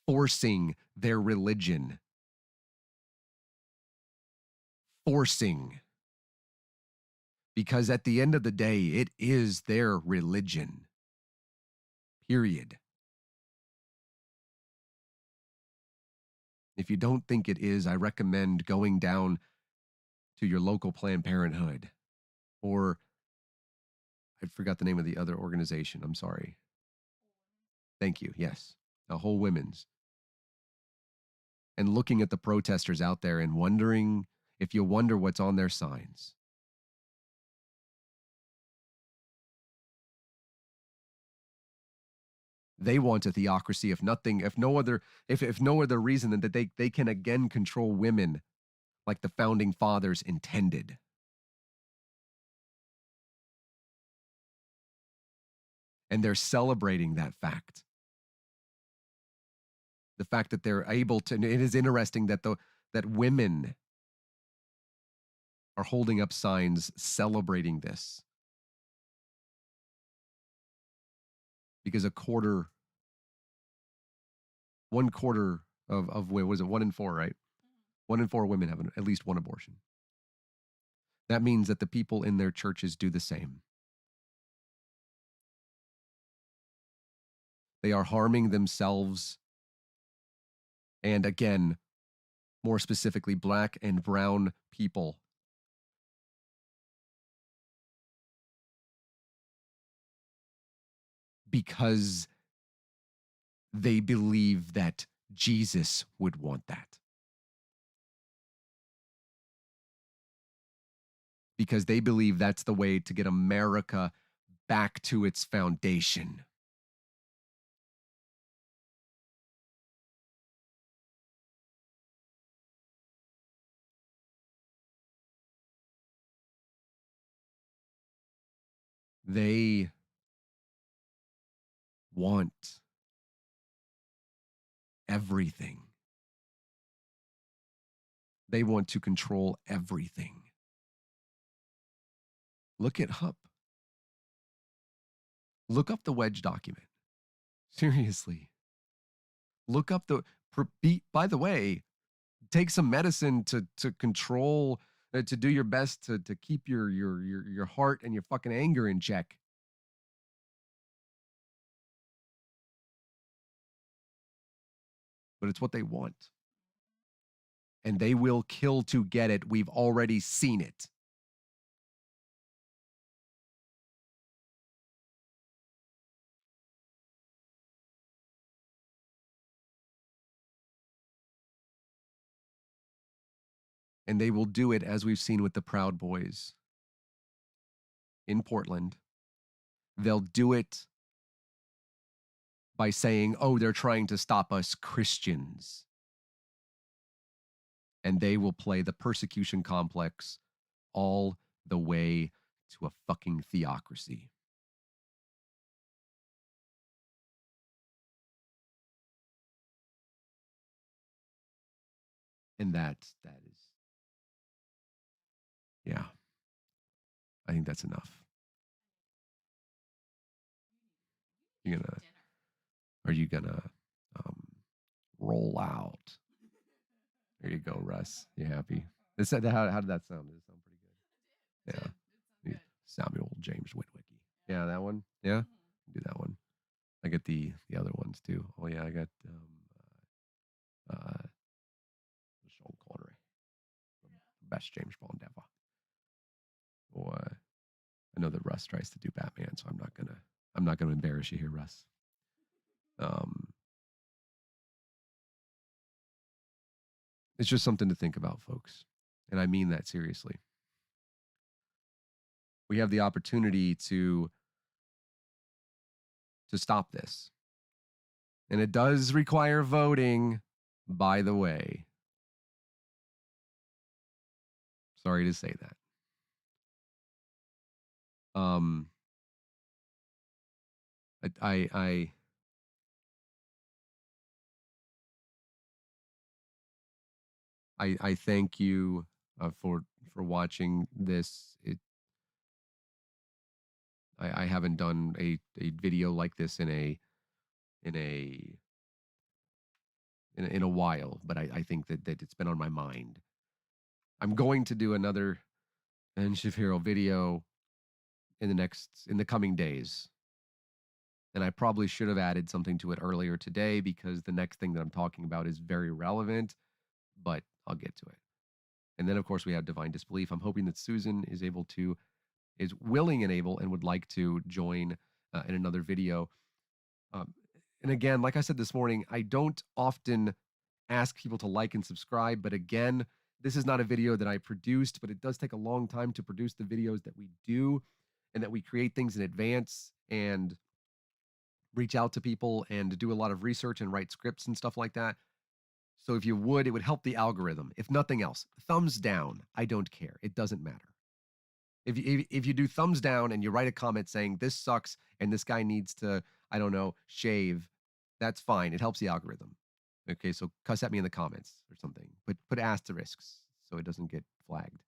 Forcing their religion. Forcing Because at the end of the day, it is their religion. Period. If you don't think it is, I recommend going down to your local Planned Parenthood, or I forgot the name of the other organization. I'm sorry. Thank you. Yes. A Whole Women's. And looking at the protesters out there and wondering if you wonder what's on their signs. They want a theocracy, if nothing, if no other, if no other reason than that they can again control women like the founding fathers intended. And they're celebrating that fact. The fact that they're able to, and it is interesting that that women are holding up signs celebrating this. Because one quarter of women, was it 1 in 4, right? 1 in 4 women have at least one abortion. That means that the people in their churches do the same. They are harming themselves. And again, more specifically, Black and brown people. Because they believe that Jesus would want that. Because they believe that's the way to get America back to its foundation. They want everything. They want to control everything. Look it up. Look up the Wedge document. Seriously. Look up by the way, take some medicine to control, to do your best to keep your heart and your fucking anger in check. But it's what they want. And they will kill to get it. We've already seen it. And they will do it as we've seen with the Proud Boys in Portland. They'll do it by saying, oh, they're trying to stop us Christians. And they will play the persecution complex all the way to a fucking theocracy. And that is, yeah, I think that's enough. You're gonna, are you gonna roll out? There you go, Russ. You happy? How did that sound? Did it sound pretty good? Yeah. Samuel James Witwicky. Yeah, that one. Yeah, do that one. I get the other ones too. Oh yeah, I got Sean Connery, the best James Bond ever. Or I know that Russ tries to do Batman, so I'm not gonna embarrass you here, Russ. It's just something to think about, folks, and I mean that seriously. We have the opportunity to stop this, and it does require voting. By the way, sorry to say that. I I thank you for watching this. I haven't done a video like this in in a in a while, but I think that it's been on my mind. I'm going to do another Ben Shapiro video in the coming days. And I probably should have added something to it earlier today because the next thing that I'm talking about is very relevant, but I'll get to it. And then of course we have divine disbelief. I'm hoping that Susan is willing and able and would like to join in another video. Um, and again, like I said this morning, I don't often ask people to like and subscribe, but again, this is not a video that I produced, but it does take a long time to produce the videos that we do and that we create things in advance and reach out to people and do a lot of research and write scripts and stuff like that. So if you would, it would help the algorithm. If nothing else, thumbs down. I don't care. It doesn't matter. If you do thumbs down and you write a comment saying this sucks and this guy needs to, I don't know, shave, that's fine. It helps the algorithm. Okay, so cuss at me in the comments or something. But put asterisks so it doesn't get flagged.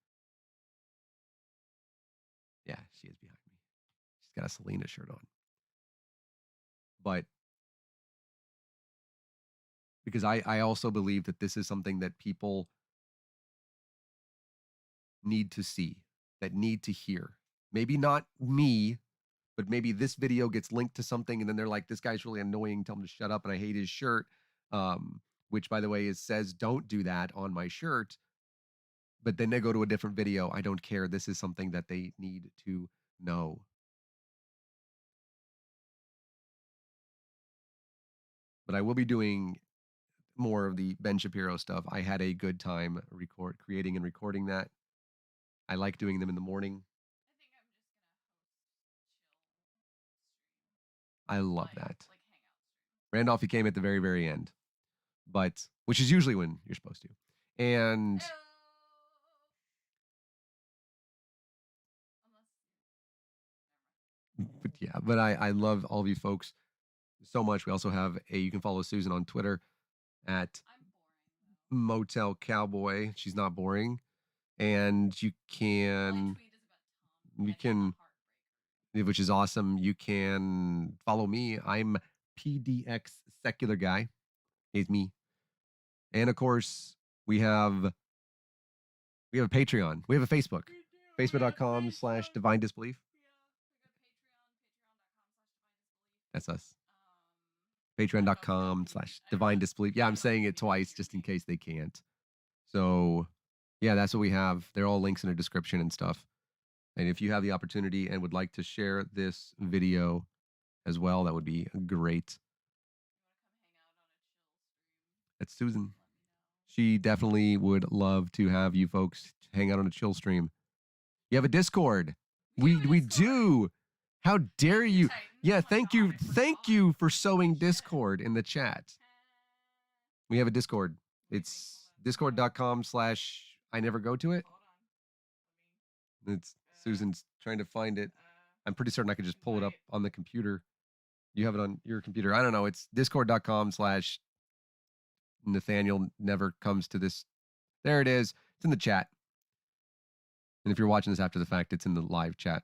Yeah, she is behind me. She's got a Selena shirt on. But because I also believe that this is something that people need to see, that need to hear. Maybe not me, but maybe this video gets linked to something and then they're like, this guy's really annoying, tell him to shut up and I hate his shirt. Which by the way says don't do that on my shirt. But then they go to a different video. I don't care. This is something that they need to know. But I will be doing more of the Ben Shapiro stuff. I had a good time creating and recording that. I like doing them in the morning. I think I'm just gonna host chill stream. I love that. Like hangout stream. Randolph, you came at the very, very end, but which is usually when you're supposed to. And but yeah, but I love all of you folks so much. We also have you can follow Susan on Twitter at Motel Cowboy. She's not boring. And you can which is awesome. You can follow me. I'm PDX Secular Guy. It's me. And of course, we have a Patreon. We have a Facebook. Facebook.com/Divine Disbelief. That's us. Patreon.com/Divine Disbelief. Yeah, I'm saying it twice just in case they can't. So yeah, that's what we have. They're all links in the description and stuff. And if you have the opportunity and would like to share this video as well, that would be great. That's Susan. She definitely would love to have you folks hang out on a chill stream. You have a Discord. We do. How dare you? Yeah, thank you. Thank you for sowing Discord in the chat. We have a Discord. It's discord.com/I never go to it. It's Susan's trying to find it. I'm pretty certain I could just pull it up on the computer. You have it on your computer. I don't know. It's discord.com/Nathaniel never comes to this. There it is. It's in the chat. And if you're watching this after the fact, it's in the live chat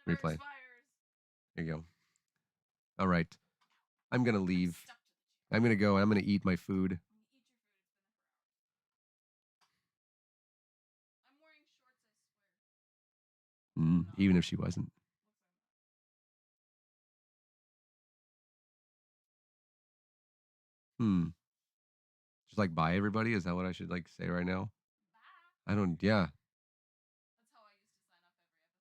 replay. There you go. All right. I'm going to leave. I'm going to go. I'm going to eat my food. Even if she wasn't. Just like bye everybody. Is that what I should like say right now? Bye. I don't. Yeah. That's how I used to sign off every episode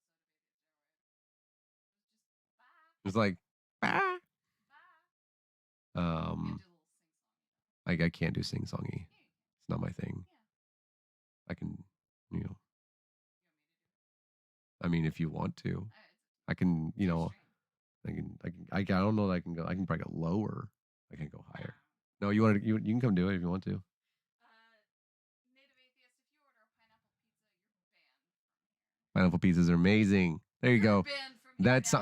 of It's like bye. Bye. I can't do sing songy. It's not my thing. I can, you know. I mean, if you want to, I can, you know, I don't know that I can go. I can probably go lower. I can't go higher. No, you want to? You can come do it if you want to. Native atheist, if you order a pineapple pizza, you're banned from here. Pineapple pizzas are amazing. There you go. That's